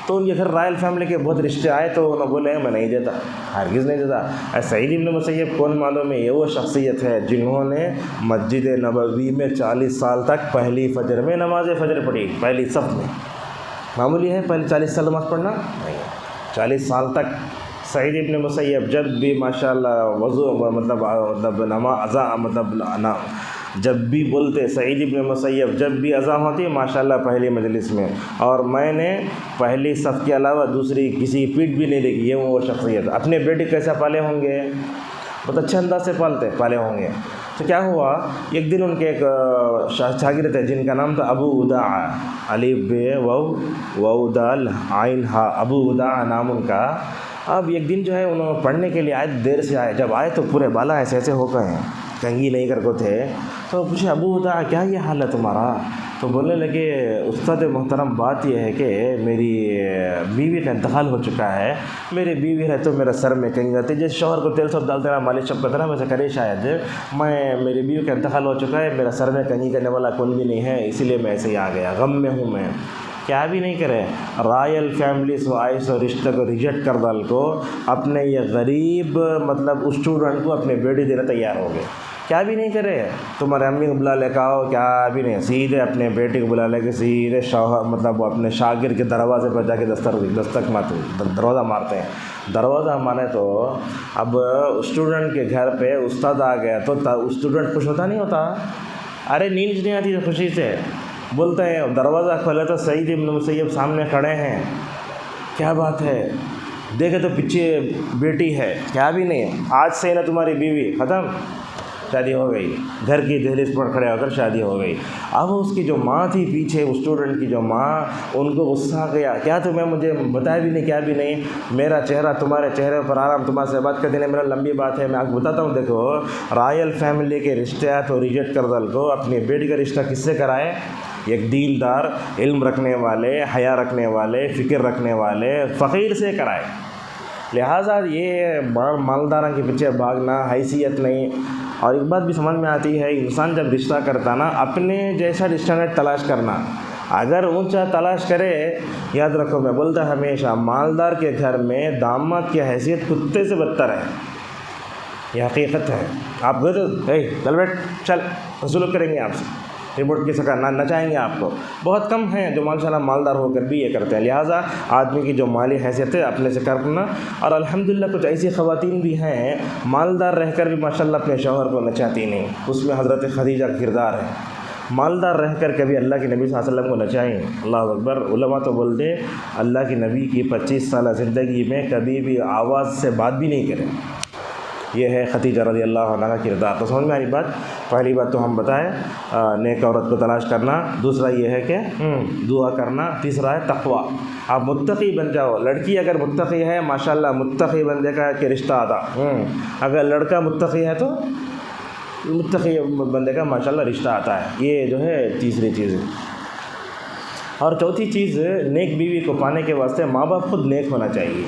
تو ان کے گھر رائل فیملی کے بہت رشتے آئے، تو انہوں بولے میں نہیں دیتا، ہرگز نہیں دیتا۔ سعید ابن مسیب کون معلوم ہے، یہ وہ شخصیت ہے جنہوں نے مسجد نبوی میں 40 سال تک پہلی فجر میں نماز فجر پڑھی، پہلی صف میں، معمولی ہے پہلے 40 سال نماز پڑھنا؟ نہیں، 40 سال تک سعید ابن مسیب جب بھی ماشاءاللہ وضو مطلب نماز جب بھی بولتے سعید ابن مسیب جب بھی اذان ہوتی ماشاءاللہ پہلی مجلس میں، اور میں نے پہلی صف کے علاوہ دوسری کسی پیٹ بھی نہیں دیکھی، یہ وہ شخصیت۔ اپنے بیٹے کیسے پالے ہوں گے؟ بہت اچھے انداز سے پالے ہوں گے۔ تو کیا ہوا، ایک دن ان کے ایک شاگرد تھے جن کا نام تھا ابو وداع، الف ب واو دال عین ہا، ابو وداع نام ان کا۔ اب ایک دن جو ہے انہوں پڑھنے کے لیے آئے، دیر سے آئے، جب آئے تو پورے بالا ایسے ہو گئے ہیں، کنگھی نہیں کر کو تھے۔ تو پوچھے ابو وداع کیا یہ حال ہے تمہارا؟ تو بولنے لگے استاد محترم بات یہ ہے کہ میری بیوی کا انتقال ہو چکا ہے، میری بیوی ہے تو میرا سر میں کنگھی آتی، جیسے شوہر کو تیل سب ڈالتے رہا مالش سب کرتا رہا ویسے کرے شاید، میری بیوی کا انتقال ہو چکا ہے، میرا سر میں کنگھی کرنے والا کون بھی نہیں ہے، اسی لیے میں ایسے ہی آ گیا، غم میں ہوں میں۔ کیا بھی نہیں کرے، رائل فیملی سو آئے سو رشتہ کو ریجیکٹ کر ڈال کو اپنے یہ غریب مطلب اسٹوڈنٹ کو اپنے بیٹی دینا تیار ہو گئے۔ کیا بھی نہیں کرے، تمہارے امی کو بلا لے کے آؤ، کیا بھی نہیں، سیدھے اپنے بیٹے کو بلا لے کے سیدھے شوہر مطلب اپنے شاگرد کے دروازے پر جا کے دستک مارتے، دروازہ مارتے ہیں۔ دروازہ مارے تو اب اسٹوڈنٹ کے گھر پہ استاد آ گیا تو اسٹوڈنٹ خوش ہوتا نہیں ہوتا؟ ارے نیند نہیں آتی خوشی سے، بولتے ہیں دروازہ کھولے تو سعید ابن مسیب سامنے کھڑے ہیں، کیا بات ہے، دیکھے تو پیچھے بیٹی ہے، کیا بھی نہیں، آج سے نا تمہاری بیوی ختم، شادی ہو گئی، گھر کی دہلیز پر کھڑے ہو کر شادی ہو گئی۔ اب اس کی جو ماں تھی پیچھے، اس اسٹوڈنٹ کی جو ماں، ان کو غصہ آ گیا، کیا تمہیں مجھے بتایا بھی نہیں، کیا بھی نہیں، میرا چہرہ تمہارے چہرے پر آرام، تمہارے سے بات کرتے نہیں، میرا لمبی بات ہے، میں آپ کو بتاتا ہوں، دیکھو رائل فیملی کے رشتے تو ریجیکٹ کر دل کو اپنی بیٹی کا رشتہ کس سے کرائے؟ ایک دیندار، علم رکھنے والے، حیا رکھنے والے، فکر رکھنے والے فقیر سے کرائے۔ لہٰذا یہ مالداروں کے پیچھے بھاگنا حیثیت نہیں۔ اور ایک بات بھی سمجھ میں آتی ہے، انسان جب رشتہ کرتا نا اپنے جیسا رشتہ نہیں تلاش کرنا، اگر اونچا تلاش کرے، یاد رکھو میں بولتا ہمیشہ مالدار کے گھر میں داماد کی حیثیت کتے سے بدتر ہے، یہ حقیقت ہے۔ آپ گئے تو چل بیٹھ چل، سلوک کریں گے آپ سے، رپورٹ کی سکا نہ چاہیں گے آپ کو، بہت کم ہیں جو ماشاءاللہ مالدار ہو کر بھی یہ کرتے ہیں۔ لہٰذا آدمی کی جو مالی حیثیت ہے اپنے سے کرنا، اور الحمدللہ کچھ ایسی خواتین بھی ہیں مالدار رہ کر بھی ماشاءاللہ اپنے شوہر کو نچاتی نہیں، اس میں حضرت خدیجہ کا کردار ہے، مالدار رہ کر کبھی اللہ کے نبی صلی اللہ علیہ وسلم کو نچائیں۔ اللہ اکبر، علماء تو بولتے اللہ کے نبی کی 25 سالہ زندگی میں کبھی بھی آواز سے بات بھی نہیں کرے، یہ ہے خدیجہ رضی اللہ عنہ کا کردار۔ تو سمجھ میں آئی بات؟ پہلی بات تو ہم بتائیں نیک عورت کو تلاش کرنا، دوسرا یہ ہے کہ دعا کرنا، تیسرا ہے تقوی، آپ متقی بن جاؤ۔ لڑکی اگر متقی ہے ماشاءاللہ متقی بندے کا کہ رشتہ آتا، اگر لڑکا متقی ہے تو متقی بندے کا ماشاءاللہ رشتہ آتا ہے، یہ جو ہے تیسری چیز ہے۔ اور چوتھی چیز، نیک بیوی کو پانے کے واسطے ماں باپ خود نیک ہونا چاہیے۔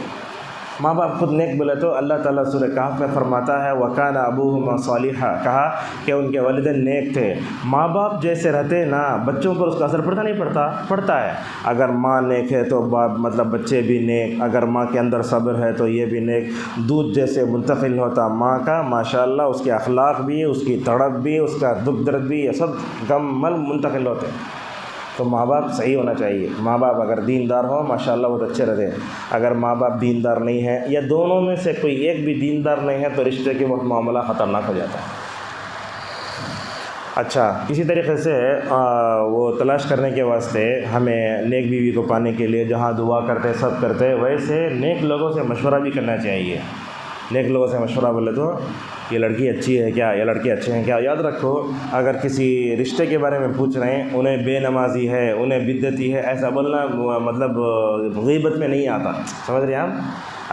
ماں باپ خود نیک بولے تو اللہ تعالیٰ سورہ کہف میں فرماتا ہے وَكَانَ أَبُوهُمَا صَالِحًا، کہا کہ ان کے والدین نیک تھے۔ ماں باپ جیسے رہتے نا بچوں پر اس کا اثر پڑتا نہیں پڑتا؟ پڑتا ہے۔ اگر ماں نیک ہے تو باپ مطلب بچے بھی نیک، اگر ماں کے اندر صبر ہے تو یہ بھی نیک، دودھ جیسے منتقل ہوتا ماں کا ماشاءاللہ اس کے اخلاق بھی، اس کی تڑپ بھی، اس کا دکھ درد بھی، یہ سب مکمل منتقل ہوتے ہیں۔ تو ماں باپ صحیح ہونا چاہیے۔ ماں باپ اگر دیندار ہو ماشاءاللہ بہت اچھے رہتے ہیں، اگر ماں باپ دیندار نہیں ہیں یا دونوں میں سے کوئی ایک بھی دیندار نہیں ہے تو رشتے کے وقت معاملہ خطرناک ہو جاتا ہے۔ اچھا، اسی طریقے سے وہ تلاش کرنے کے واسطے ہمیں نیک بیوی کو پانے کے لیے جہاں دعا کرتے سب کرتے، ویسے نیک لوگوں سے مشورہ بھی کرنا چاہیے۔ نیک لوگوں سے مشورہ بولے تو یہ لڑکی اچھی ہے کیا، یہ لڑکے اچھے ہیں کیا۔ یاد رکھو اگر کسی رشتے کے بارے میں پوچھ رہے ہیں، انہیں بے نمازی ہے، انہیں بدعتی ہے، ایسا بولنا مطلب غیبت میں نہیں آتا، سمجھ رہے ہیں آپ؟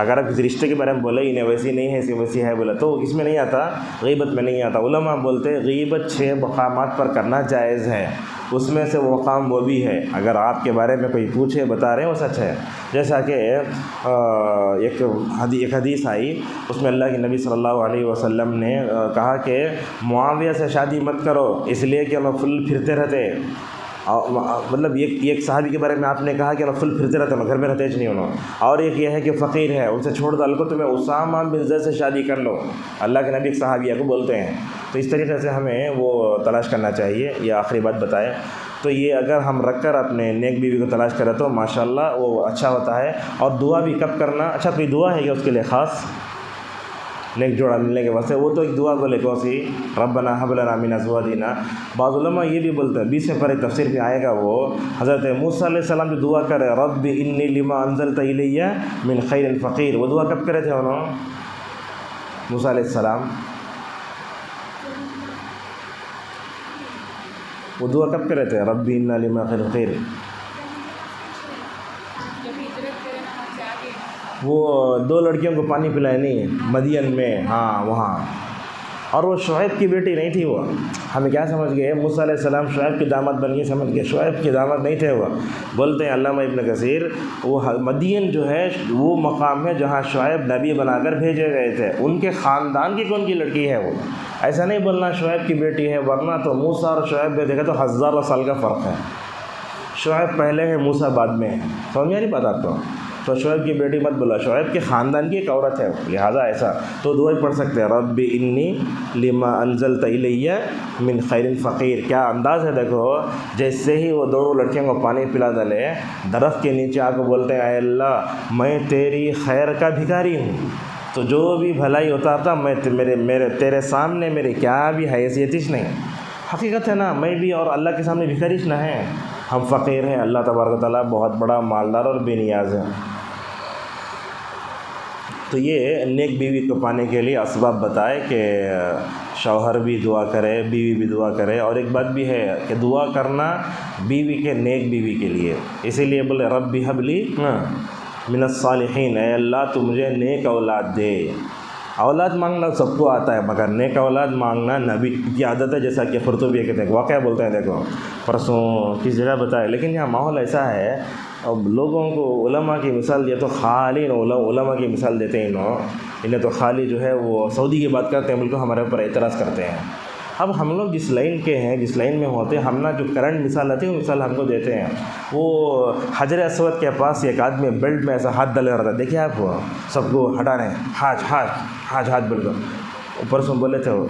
اگر آپ کسی رشتے کے بارے میں بولے انہیں ویسی نہیں ہے ایسی ویسی ہے بولا تو اس میں نہیں آتا، غیبت میں نہیں آتا۔ علماء بولتے غیبت 6 مقامات پر کرنا جائز ہے، اس میں سے وہ مقام وہ بھی ہے اگر آپ کے بارے میں کوئی پوچھے بتا رہے ہیں وہ سچ ہے۔ جیسا کہ ایک حدیث آئی، اس میں اللہ کے نبی صلی اللہ علیہ وسلم نے کہا کہ معاویہ سے شادی مت کرو اس لیے کہ وہ فل پھرتے رہتے، مطلب ایک صحابی کے بارے میں آپ نے کہا کہ وہ فل پھرتے رہتے ہیں، گھر میں رہتے نہیں انہوں، اور ایک یہ ہے کہ فقیر ہے ان سے چھوڑ ڈال کو تمہیں اسامہ بن زید سے شادی کر لو، اللہ کے نبی ایک صحابیہ کو بولتے ہیں۔ تو اس طریقے سے ہمیں وہ تلاش کرنا چاہیے۔ یہ آخری بات بتائے تو یہ اگر ہم رکھ کر اپنے نیک بیوی کو تلاش کریں تو ماشاءاللہ وہ اچھا ہوتا ہے. اور دعا بھی کب کرنا؟ اچھا کوئی دعا ہے کہ اس کے لیے خاص نیک جوڑا ملنے کے واسطے؟ وہ تو ایک دعا بولے کون سی؟ ربنا هب لنا من ازواجنا. بعض علماء یہ بھی بولتے ہیں، 20 سے پرے تفسیر میں آئے گا، وہ حضرت موسیٰ علیہ السلام جو دعا کرے رب انی لما انزلت الی من خیر فقیر، وہ دعا کب کرے تھے انہوں؟ موسیٰ علیہ السلام وہ دعا کب کرے تھے؟ رب انا لما خیر فقیر. وہ 2 لڑکیوں کو پانی پلائے نہیں مدین میں، ہاں وہاں. اور وہ شعیب کی بیٹی نہیں تھی. وہ ہمیں کیا سمجھ گئے؟ موسیٰ علیہ السلام شعیب کی داماد بن گئے، سمجھ گئے شعیب کی داماد نہیں تھے. وہ بولتے ہیں علامہ ابن کثیر، وہ مدین جو ہے وہ مقام ہے جہاں شعیب نبی بنا کر بھیجے گئے تھے. ان کے خاندان کی کون کی لڑکی ہے؟ وہ ایسا نہیں بولنا شعیب کی بیٹی ہے، ورنہ تو موسیٰ اور شعیب میں دیکھے تو 1000 سال کا فرق ہے. شعیب پہلے ہے، موسیٰ بعد میں ہے. سمجھ میں نہیں پتا آپ کو؟ تو شعیب کی بیٹی مت بولا، شعیب کے خاندان کی ایک عورت ہے، لہٰذا ایسا تو دعا پڑھ سکتے ہیں رب انی لما انزلت الی من خیر فقیر. کیا انداز ہے دیکھو، جیسے ہی وہ 2 لڑکیوں کو پانی پلا ڈالے، درخت کے نیچے آ کے بولتے ہیں اے اللہ میں تیری خیر کا بھکاری ہوں، تو جو بھی بھلائی ہوتا تھا میں میرے تیرے سامنے میری کیا بھی حیثیتش نہیں. حقیقت ہے نا، میں بھی اور اللہ کے سامنے بھکاریش نہ ہے، ہم فقیر ہیں. اللہ تبارک و تعالیٰ بہت بڑا مالدار اور بے نیاز ہے. تو یہ نیک بیوی کو پانے کے لیے اسباب بتائے کہ شوہر بھی دعا کرے، بیوی بھی دعا کرے. اور ایک بات بھی ہے کہ دعا کرنا بیوی کے، نیک بیوی کے لیے. اسی لیے بولے رب هب لی من الصالحین، اے اللہ تو مجھے نیک اولاد دے. اولاد مانگنا سب کو آتا ہے، مگر نیک اولاد مانگنا نبی کی عادت ہے. جیسا کہ قرطبی کہتے ہیں، واقعہ بولتے ہیں، دیکھو پرسوں کس جگہ بتائے. لیکن یہاں ماحول ایسا ہے، اب لوگوں کو علماء کی مثال دیا تو خالی علماء کی مثال دیتے ہیں انہیں تو خالی جو ہے وہ سعودی کی بات کرتے ہیں، بلکہ ہمارے اوپر اعتراض کرتے ہیں. اب ہم لوگ جس لائن کے ہیں، جس لائن میں ہوتے ہیں، ہم نا جو کرنٹ مثال آتی ہے وہ مثال ہم کو دیتے ہیں. وہ حجر اسود کے پاس ایک آدمی بیلٹ میں ایسا ہاتھ ڈالے رہتا ہے، دیکھیے آپ وہ سب کو ہٹا رہے ہیں، ہاتھ بول کر. اوپر سے بولے تھے وہ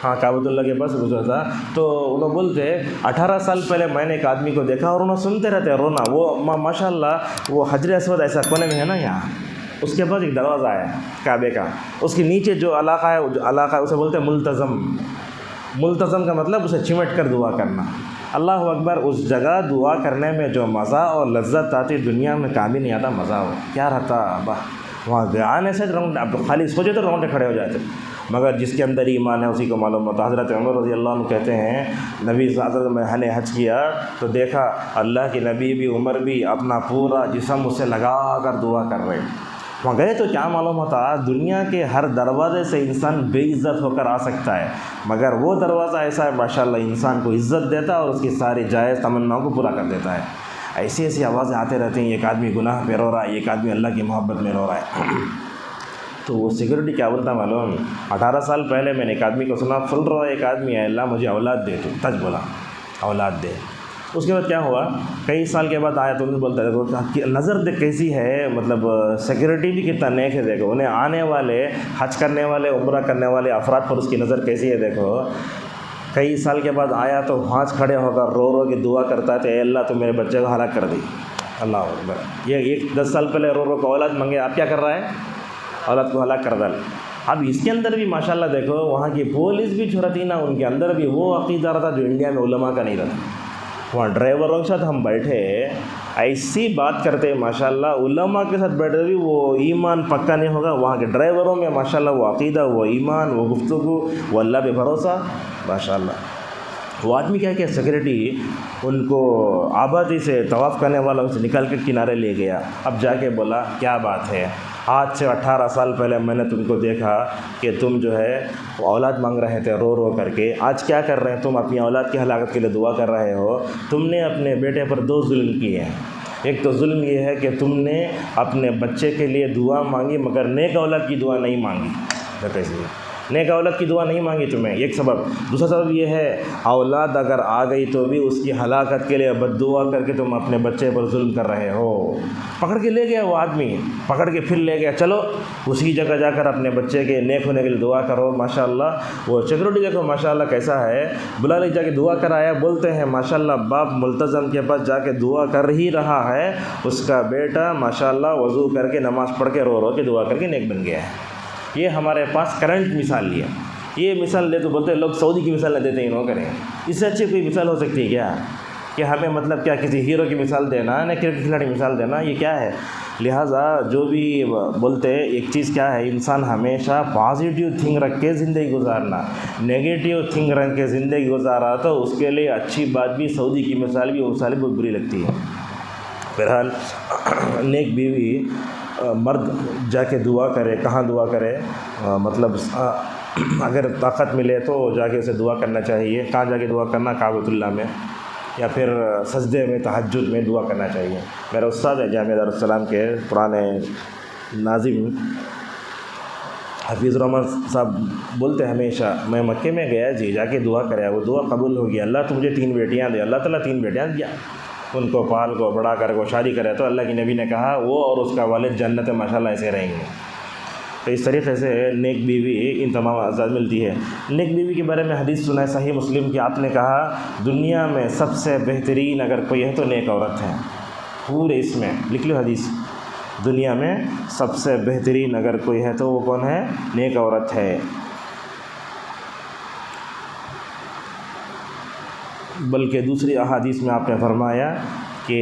ہاں کعبۃ اللہ کے پاس گزرا تھا، تو انہوں بولتے 18 سال پہلے میں نے ایک آدمی کو دیکھا، اور انہوں سنتے رہتے رونا. وہ ماشاء اللہ وہ حجر اسود ایسا کونے میں ہے نا یہاں، اس کے بعد ایک دروازہ ہے کعبے کا، اس کے نیچے جو علاقہ ہے اسے بولتے ہیں ملتزم کا مطلب اسے چمٹ کر دعا کرنا. اللہ اکبر. اس جگہ دعا کرنے میں جو مزہ اور لذت آتی دنیا میں کام ہی نہیں آتا. مزہ ہو کیا رہتا وہاں آنے سے اب خالی سوچے تو رونگٹے کھڑے ہو جاتے. مگر جس کے اندر ایمان ہے اسی کو معلوم ہوتا. حضرت عمر رضی اللہ عنہ کہتے ہیں نبی حضرت میں نے حج کیا تو دیکھا اللہ کے نبی بھی عمر بھی اپنا پورا جسم اسے لگا کر دعا کر رہے. وہاں گئے تو کیا معلوم ہوتا دنیا کے ہر دروازے سے انسان بے عزت ہو کر آ سکتا ہے، مگر وہ دروازہ ایسا ہے ماشاءاللہ انسان کو عزت دیتا ہے اور اس کی ساری جائز تمناؤں کو پورا کر دیتا ہے. ایسی آوازیں آتے رہتے ہیں، ایک آدمی گناہ پہ رو رہا ہے، ایک آدمی اللہ کی محبت میں رو رہا ہے. تو وہ سیکورٹی کیا بولتا معلوم؟ 18 سال پہلے میں نے ایک آدمی کو سنا فل رہا ہے، ایک آدمی ہے اللہ مجھے اولاد دے، تو تج بولا اولاد دے. اس کے بعد کیا ہوا، کئی سال کے بعد آیا تو انہیں بولتا ہے نظر دیکھ کیسی ہے، مطلب سیکورٹی بھی کتنا نیک ہے. دیکھو انہیں آنے والے حج کرنے والے عمرہ کرنے والے افراد پر اس کی نظر کیسی ہے. دیکھو کئی سال کے بعد آیا تو ہاتھ کھڑے ہو کر رو کے دعا کرتا ہے اے اللہ تو میرے بچے کو ہلاک کر دی. اللہ اکبر. یہ 10 سال پہلے رو کو اولاد مانگے، آپ کیا کر رہا ہے؟ اولاد کو ہلاک کر ڈال. اب اس کے اندر بھی ماشاءاللہ دیکھو وہاں کی پولیس بھی جو رہتی نا، ان کے اندر بھی وہ عقیدہ رہتا جو انڈیا میں علماء کا نہیں رہتا. وہاں ڈرائیوروں کے ساتھ ہم بیٹھے ایسی بات کرتے ماشاءاللہ، علماء کے ساتھ بیٹھے بھی وہ ایمان پکا نہیں ہوگا. وہاں کے ڈرائیوروں میں ماشاءاللہ وہ عقیدہ، وہ ایمان، وہ گفتگو، وہ اللہ پہ بھروسہ ماشاءاللہ. وہ آدمی کیا کہ سیکورٹی ان کو آبادی سے طواف کرنے والوں سے نکال کے کنارے لے گیا. اب جا کے بولا کیا بات ہے، آج سے 18 سال پہلے میں نے تم کو دیکھا کہ تم جو ہے اولاد مانگ رہے تھے رو کر کے. آج کیا کر رہے ہیں تم؟ اپنی اولاد کی ہلاکت کے لیے دعا کر رہے ہو. تم نے اپنے بیٹے پر 2 ظلم کیے ہیں. ایک تو ظلم یہ ہے کہ تم نے اپنے بچے کے لیے دعا مانگی مگر نیک اولاد کی دعا نہیں مانگی. نیک اولاد کی دعا نہیں مانگی تمہیں، ایک سبب۔ دوسرا سبب یہ ہے اولاد اگر آ گئی تو بھی اس کی ہلاکت کے لیے بد دعا کر کے تم اپنے بچے پر ظلم کر رہے ہو۔ پکڑ کے لے گیا وہ آدمی، پکڑ کے پھر لے گیا، چلو اسی جگہ جا کر اپنے بچے کے نیک ہونے کے لیے دعا کرو۔ ماشاءاللہ وہ سیکورٹی دیکھو ماشاءاللہ کیسا ہے، بلا لے جا کے دعا کرایا، بولتے ہیں ماشاءاللہ باپ ملتزم کے پاس جا کے دعا کر ہی رہا ہے، اس کا بیٹا ماشاءاللہ وضو کر کے نماز پڑھ کے رو رو کے دعا کر کے نیک بن گیا ہے۔ یہ ہمارے پاس کرنٹ مثال لی ہے۔ یہ مثال دے تو بولتے ہیں لوگ سعودی کی مثال نہ دیتے ہیں، کریں اس سے اچھی کوئی مثال ہو سکتی ہے کیا؟ کہ ہمیں مطلب کیا کسی ہیرو کی مثال دینا، نہ کرکٹ کھلاڑی کی مثال دینا، یہ کیا ہے؟ لہٰذا جو بھی بولتے ہیں ایک چیز کیا ہے، انسان ہمیشہ پازیٹیو تھنک رکھ کے زندگی گزارنا، نیگیٹیو تھنک رکھ کے زندگی گزارا تو اس کے لیے اچھی بات بھی سعودی کی مثال بھی، وہ مثال بہت بری لگتی ہے۔ بہرحال نیک بیوی مرد جا کے دعا کرے، کہاں دعا کرے؟ مطلب اگر طاقت ملے تو جا کے اسے دعا کرنا چاہیے۔ کہاں جا کے دعا کرنا؟ کعبۃ اللہ میں، یا پھر سجدے میں تہجد میں دعا کرنا چاہیے۔ میرا استاد ہے جامعہ دارالسلام کے پرانے ناظم حفیظ الرحمن صاحب بولتے ہمیشہ، میں مکے میں گیا جی، جا کے دعا کرے، وہ دعا قبول ہو گیا، اللہ تو مجھے 3 بیٹیاں دے، اللہ تعالیٰ 3 بیٹیاں دیا، ان کو پال کو بڑا کر کو شادی کرے، تو اللہ کی نبی نے کہا وہ اور اس کا والد جنت میں ماشاءاللہ ایسے رہیں گے۔ تو اس طریقے سے نیک بیوی ان تمام اعزاز ملتی ہے۔ نیک بیوی کے بارے میں حدیث سنا ہے صحیح مسلم کی، آپ نے کہا دنیا میں سب سے بہترین اگر کوئی ہے تو نیک عورت ہے۔ پورے اس میں لکھ لو حدیث، دنیا میں سب سے بہترین اگر کوئی ہے تو وہ کون ہے؟ نیک عورت ہے۔ بلکہ دوسری احادیث میں آپ نے فرمایا کہ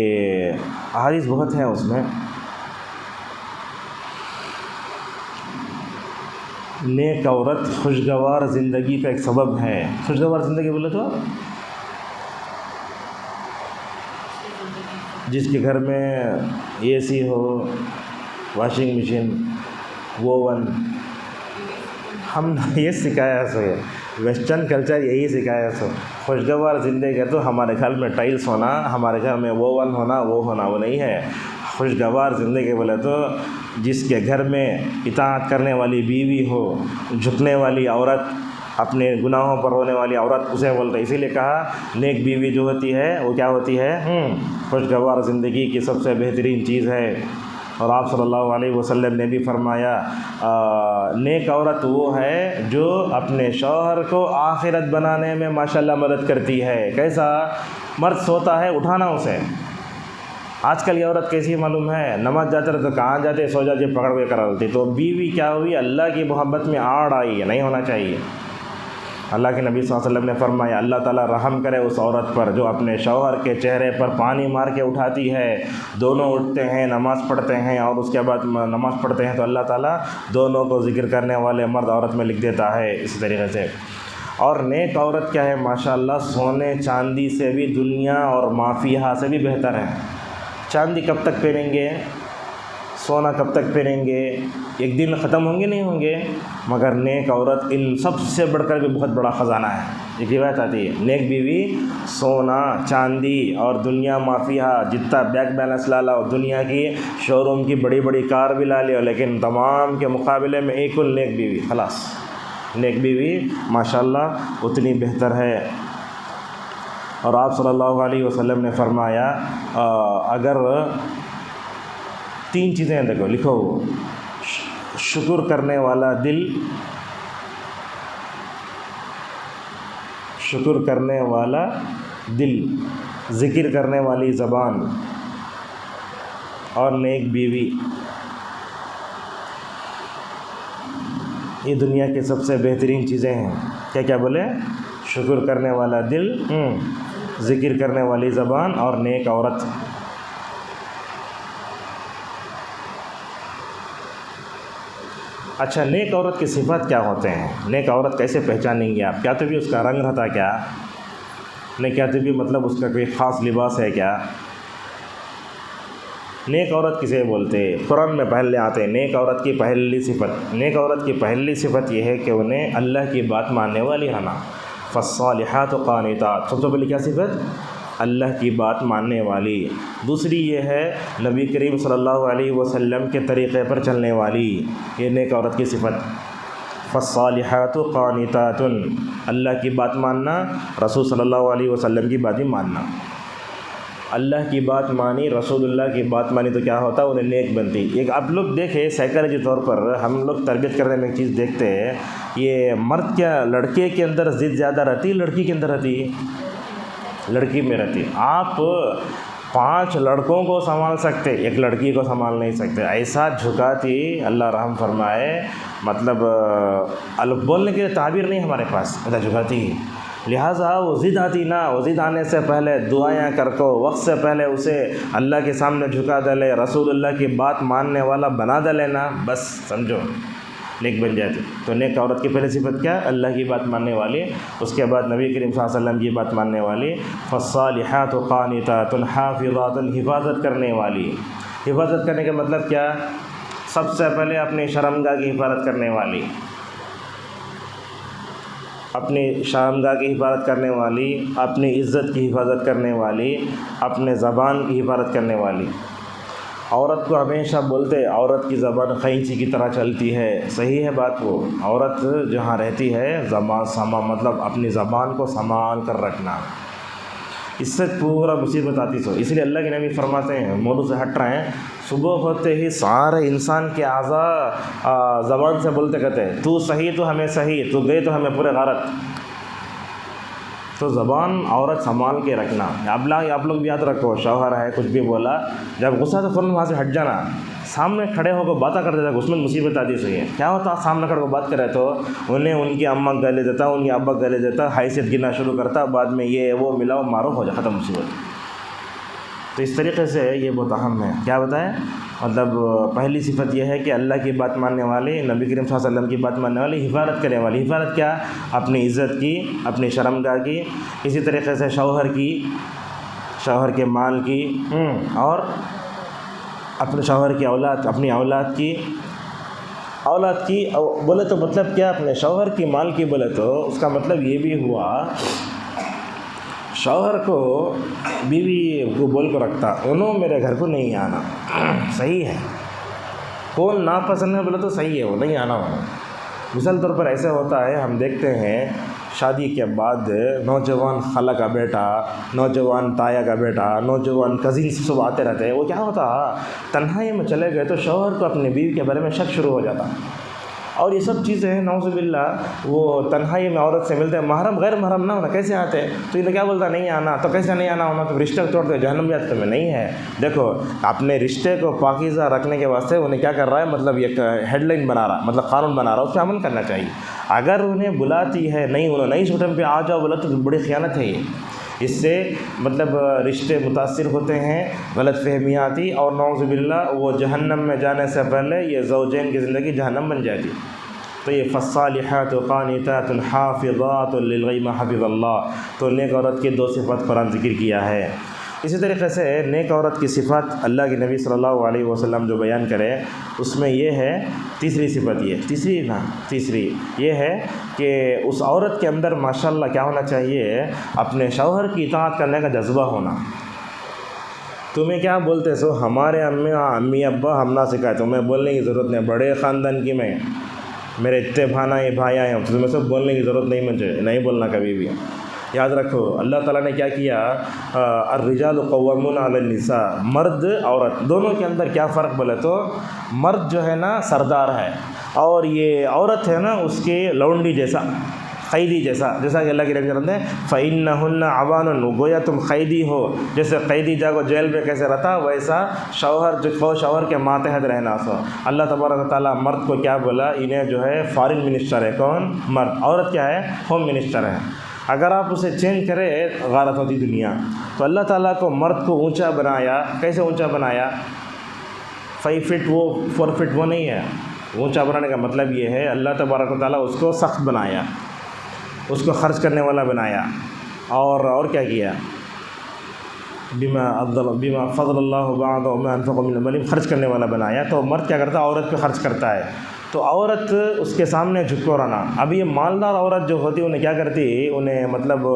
احادیث بہت ہیں اس میں، نیک عورت خوشگوار زندگی کا ایک سبب ہے۔ خوشگوار زندگی بولے تو جس کے گھر میں اے سی ہو، واشنگ مشین، اوون، ہم نے یہ سکھایا سو، ویسٹرن کلچر یہی سکھایا سو۔ خوشگوار زندگی ہے تو ہمارے گھر میں ٹائلس ہونا، ہمارے گھر میں اوون ہونا، وہ ہونا، وہ نہیں ہے۔ خوشگوار زندگی بولے تو جس کے گھر میں اطاعت کرنے والی بیوی ہو، جھکنے والی عورت، اپنے گناہوں پر رونے والی عورت، اسے بولتے ہیں۔ اسی لیے کہا نیک بیوی جو ہوتی ہے وہ کیا ہوتی ہے؟ خوشگوار زندگی کی سب سے بہترین چیز ہے۔ اور آپ صلی اللہ علیہ وسلم نے بھی فرمایا نیک عورت وہ ہے جو اپنے شوہر کو آخرت بنانے میں ماشاءاللہ مدد کرتی ہے۔ کیسا؟ مرد سوتا ہے اٹھانا اسے۔ آج کل یہ عورت کیسی معلوم ہے؟ نماز جاتے رہتے تو کہاں جاتے، سو جاتے پکڑ کے کرا لیتی، تو بیوی کیا ہوئی؟ اللہ کی محبت میں آڑ آئی ہے، نہیں ہونا چاہیے۔ اللہ کے نبی صلی اللہ علیہ وسلم نے فرمایا اللہ تعالیٰ رحم کرے اس عورت پر جو اپنے شوہر کے چہرے پر پانی مار کے اٹھاتی ہے، دونوں اٹھتے ہیں نماز پڑھتے ہیں اور اس کے بعد نماز پڑھتے ہیں تو اللہ تعالیٰ دونوں کو ذکر کرنے والے مرد عورت میں لکھ دیتا ہے۔ اسی طریقے سے اور نیک عورت کیا ہے؟ ماشاءاللہ سونے چاندی سے بھی، دنیا اور مافیہ سے بھی بہتر ہے۔ چاندی کب تک پہنیں گے؟ سونا کب تک پہنیں گے؟ ایک دن ختم ہوں گے؟ نہیں ہوں گے۔ مگر نیک عورت ان سب سے بڑھ کر بھی بہت بڑا خزانہ ہے۔ ایک روایت آتی ہے نیک بیوی سونا چاندی اور دنیا مافیہ، جتنا بینک بیلنس لا لو، دنیا کی شو روم کی بڑی بڑی کار بھی لا لو، لیکن تمام کے مقابلے میں ایک نیک بیوی، خلاص نیک بیوی ماشاءاللہ اتنی بہتر ہے۔ اور آپ صلی اللہ علیہ وسلم نے فرمایا اگر 3 چیزیں دیکھو، لکھو، شکر کرنے والا دل، شکر کرنے والا دل، ذکر کرنے والی زبان اور نیک بیوی، یہ دنیا کی سب سے بہترین چیزیں ہیں۔ کیا کیا بولے؟ شکر کرنے والا دل، ذکر کرنے والی زبان اور نیک عورت۔ اچھا نیک عورت کی صفات کیا ہوتے ہیں؟ نیک عورت کیسے پہچانیں گے آپ؟ کیا تو بھی اس کا رنگ رہتا کیا؟ نہیں کیا تو بھی مطلب اس کا کوئی خاص لباس ہے کیا؟ نیک عورت کسے بولتے ہیں؟ قرآن میں پہلے آتے ہیں نیک عورت کی پہلی صفت، نیک عورت کی پہلی صفت یہ ہے کہ انہیں اللہ کی بات ماننے والی رہنا۔ فالصالحات قانتات، سب سے پہلے کیا صفت؟ اللہ کی بات ماننے والی۔ دوسری یہ ہے نبی کریم صلی اللہ علیہ وسلم کے طریقے پر چلنے والی، یہ نیک عورت کی صفت۔ فالصالحات قانتات، اللہ کی بات ماننا، رسول صلی اللہ علیہ وسلم کی بات بھی ماننا۔ اللہ کی بات مانی، رسول اللہ کی بات مانی تو کیا ہوتا ہے؟ انہیں نیک بنتی۔ ایک آپ لوگ دیکھیں سائیکالوجی طور پر ہم لوگ تربیت کرنے میں ایک چیز دیکھتے ہیں، یہ مرد کیا لڑکے کے اندر ضد زیادہ رہتی ہے، لڑکی کے اندر رہتی ہے؟ لڑکی میں رہتی۔ آپ 5 لڑکوں کو سنبھال سکتے، ایک لڑکی کو سنبھال نہیں سکتے، ایسا جھکاتی، اللہ رحم فرمائے، مطلب بولنے کے تعبیر نہیں ہمارے پاس، ایسا جھکاتی۔ لہٰذا وہ ضد آتی نا، وہ ضد آنے سے پہلے دعائیں کر کو وقت سے پہلے اسے اللہ کے سامنے جھکا ڈلے، رسول اللہ کی بات ماننے والا بنا ڈلے نا، بس سمجھو نیک بن جاتی۔ تو نیک عورت کی پہلی صفت کیا؟ اللہ کی بات ماننے والی، اس کے بعد نبی کریم صلی اللہ علیہ وسلم کی بات ماننے والی، فالصالحات قانتات حافظات، حفاظت کرنے والی۔ حفاظت کرنے کا مطلب کیا؟ سب سے پہلے اپنی شرمگاہ کی حفاظت کرنے والی، اپنی شرمگاہ کی حفاظت کرنے والی، اپنی عزت کی حفاظت کرنے والی، اپنے زبان کی حفاظت کرنے والی۔ عورت کو ہمیشہ بولتے عورت کی زبان قینچی کی طرح چلتی ہے، صحیح ہے بات، وہ عورت جہاں رہتی ہے زبان مطلب اپنی زبان کو سنبھال کر رکھنا، اس سے پورا مصیبت آتی سو۔ اس لیے اللہ کے نبی فرماتے ہیں، موضوع سے ہٹ رہے ہیں، صبح ہوتے ہی سارے انسان کے اعضاء زبان سے بولتے کہتے ہیں، تو صحیح تو ہمیں صحیح، تو گئے تو ہمیں پورے غارت۔ تو زبان عورت سنبھال کے رکھنا۔ آپ لوگ بھی یاد رکھو، شوہر ہے کچھ بھی بولا، جب غصہ تو فوراً وہاں سے ہٹ جانا، سامنے کھڑے ہو کر باتیں کرتے تھے، اس میں مصیبت آتی صحیح ہے۔ کیا ہوتا سامنے کھڑے ہو بات کرے تو انہیں ان کی اماں گلے دیتا، ان کی ابا گلے دیتا، حیثیت گرنا شروع کرتا، بعد میں یہ وہ ملاؤ مارو ہو جائے، ختم مصیبت۔ تو اس طریقے سے یہ بہت اہم ہے۔ کیا بتائیں؟ مطلب پہلی صفت یہ ہے کہ اللہ کی بات ماننے والی، نبی کریم صلی اللہ علیہ وسلم کی بات ماننے والی، حفاظت کرنے والی۔ حفاظت کیا؟ اپنی عزت کی، اپنی شرمگاہ کی، اسی طریقے سے شوہر کی، شوہر کے مال کی، اور اپنے شوہر کی اولاد، اپنی اولاد کی بولے تو مطلب کیا؟ اپنے شوہر کی مال کی بولے تو اس کا مطلب یہ بھی ہوا، شوہر کو بیوی کو بول کر رکھتا، انہوں میرے گھر کو نہیں آنا، صحیح ہے۔ کون ناپسند ہے بولے تو صحیح ہے، وہ نہیں آنا ہونا۔ مثال طور پر ایسے ہوتا ہے، ہم دیکھتے ہیں شادی کے بعد نوجوان خالہ کا بیٹا، نوجوان تایا کا بیٹا، نوجوان کزنس سب آتے رہتے ہیں، وہ کیا ہوتا تنہائی میں چلے گئے تو شوہر کو اپنی بیوی کے بارے میں شک شروع ہو جاتا۔ اور یہ سب چیزیں نعوذ باللہ وہ تنہائی میں عورت سے ملتے ہیں، محرم غیر محرم نہ ہونا، کیسے آتے ہیں؟ تو یہ کیا بولتا نہیں آنا، تو کیسے نہیں آنا ہونا؟ تو رشتے کو توڑ دے، جہنم جاتے میں نہیں ہے۔ دیکھو اپنے رشتے کو پاکیزہ رکھنے کے واسطے انہیں کیا کر رہا ہے، مطلب ایک ہیڈ لائن بنا رہا، مطلب قانون بنا رہا، اس پہ عمل کرنا چاہیے۔ اگر انہیں بلاتی ہے نہیں، انہوں نہیں سوٹم پہ آ جاؤ بولا تو بڑی خیانت ہے یہ۔ اس سے مطلب رشتے متاثر ہوتے ہیں، غلط فہمیاں آتی، اور نعوذ باللہ وہ جہنم میں جانے سے پہلے یہ زوجین کی زندگی جہنم بن جاتی۔ تو یہ فالصالحات قانتات حافظات للغیب حفظ اللہ، تو نیک عورت کی 2 صفات قرآن ذکر کیا ہے۔ اسی طریقے سے نیک عورت کی صفات اللہ کے نبی صلی اللہ علیہ وسلم جو بیان کرے، اس میں یہ ہے تیسری صفت، تیسری یہ ہے کہ اس عورت کے اندر ماشاءاللہ کیا ہونا چاہیے، اپنے شوہر کی اطاعت کرنے کا جذبہ ہونا۔ تمہیں کیا بولتے سو، ہمارے امی ابا ہم نہ سکھائے، تمہیں بولنے کی ضرورت نہیں، بڑے خاندان کی میں، میرے اتنے بھائی آئے ہیں، تمہیں سب بولنے کی ضرورت نہیں، مجھے نہیں بولنا کبھی بھی۔ یاد رکھو اللہ تعالیٰ نے کیا کیا، الرجال قوامون علی النساء، مرد عورت دونوں کے اندر کیا فرق بولے تو، مرد جو ہے نا سردار ہے، اور یہ عورت ہے نا اس کے لونڈی جیسا، قیدی جیسا کہ اللہ کے نبی کہتے ہیں فَإِنَّهُنَّ عَوَانٌ، گویا تم قیدی ہو، جیسے قیدی جاگو جیل میں کیسے رہتا، ویسا شوہر کے ماتحت رہنا سو۔ اللہ تبارک و تعالیٰ مرد کو کیا بولا، انہیں جو ہے فارن منسٹر ہے، کون؟ مرد۔ عورت کیا ہے؟ ہوم منسٹر ہے۔ اگر آپ اسے چینج کرے غارت ہوتی دنیا۔ تو اللہ تعالیٰ کو مرد کو اونچا بنایا، کیسے اونچا بنایا؟ 5 فٹ وہ 4 فٹ وہ نہیں ہے، اونچا بنانے کا مطلب یہ ہے اللہ تبارک و تعالیٰ اس کو سخت بنایا، اس کو خرچ کرنے والا بنایا، اور کیا کیا، بما فضل اللہ بعضهم انفقوا من اموالهم، خرچ کرنے والا بنایا۔ تو مرد کیا کرتا ہے؟ عورت پہ خرچ کرتا ہے، تو عورت اس کے سامنے جھکو رہنا. اب یہ مالدار عورت جو ہوتی انہیں کیا کرتی, انہیں مطلب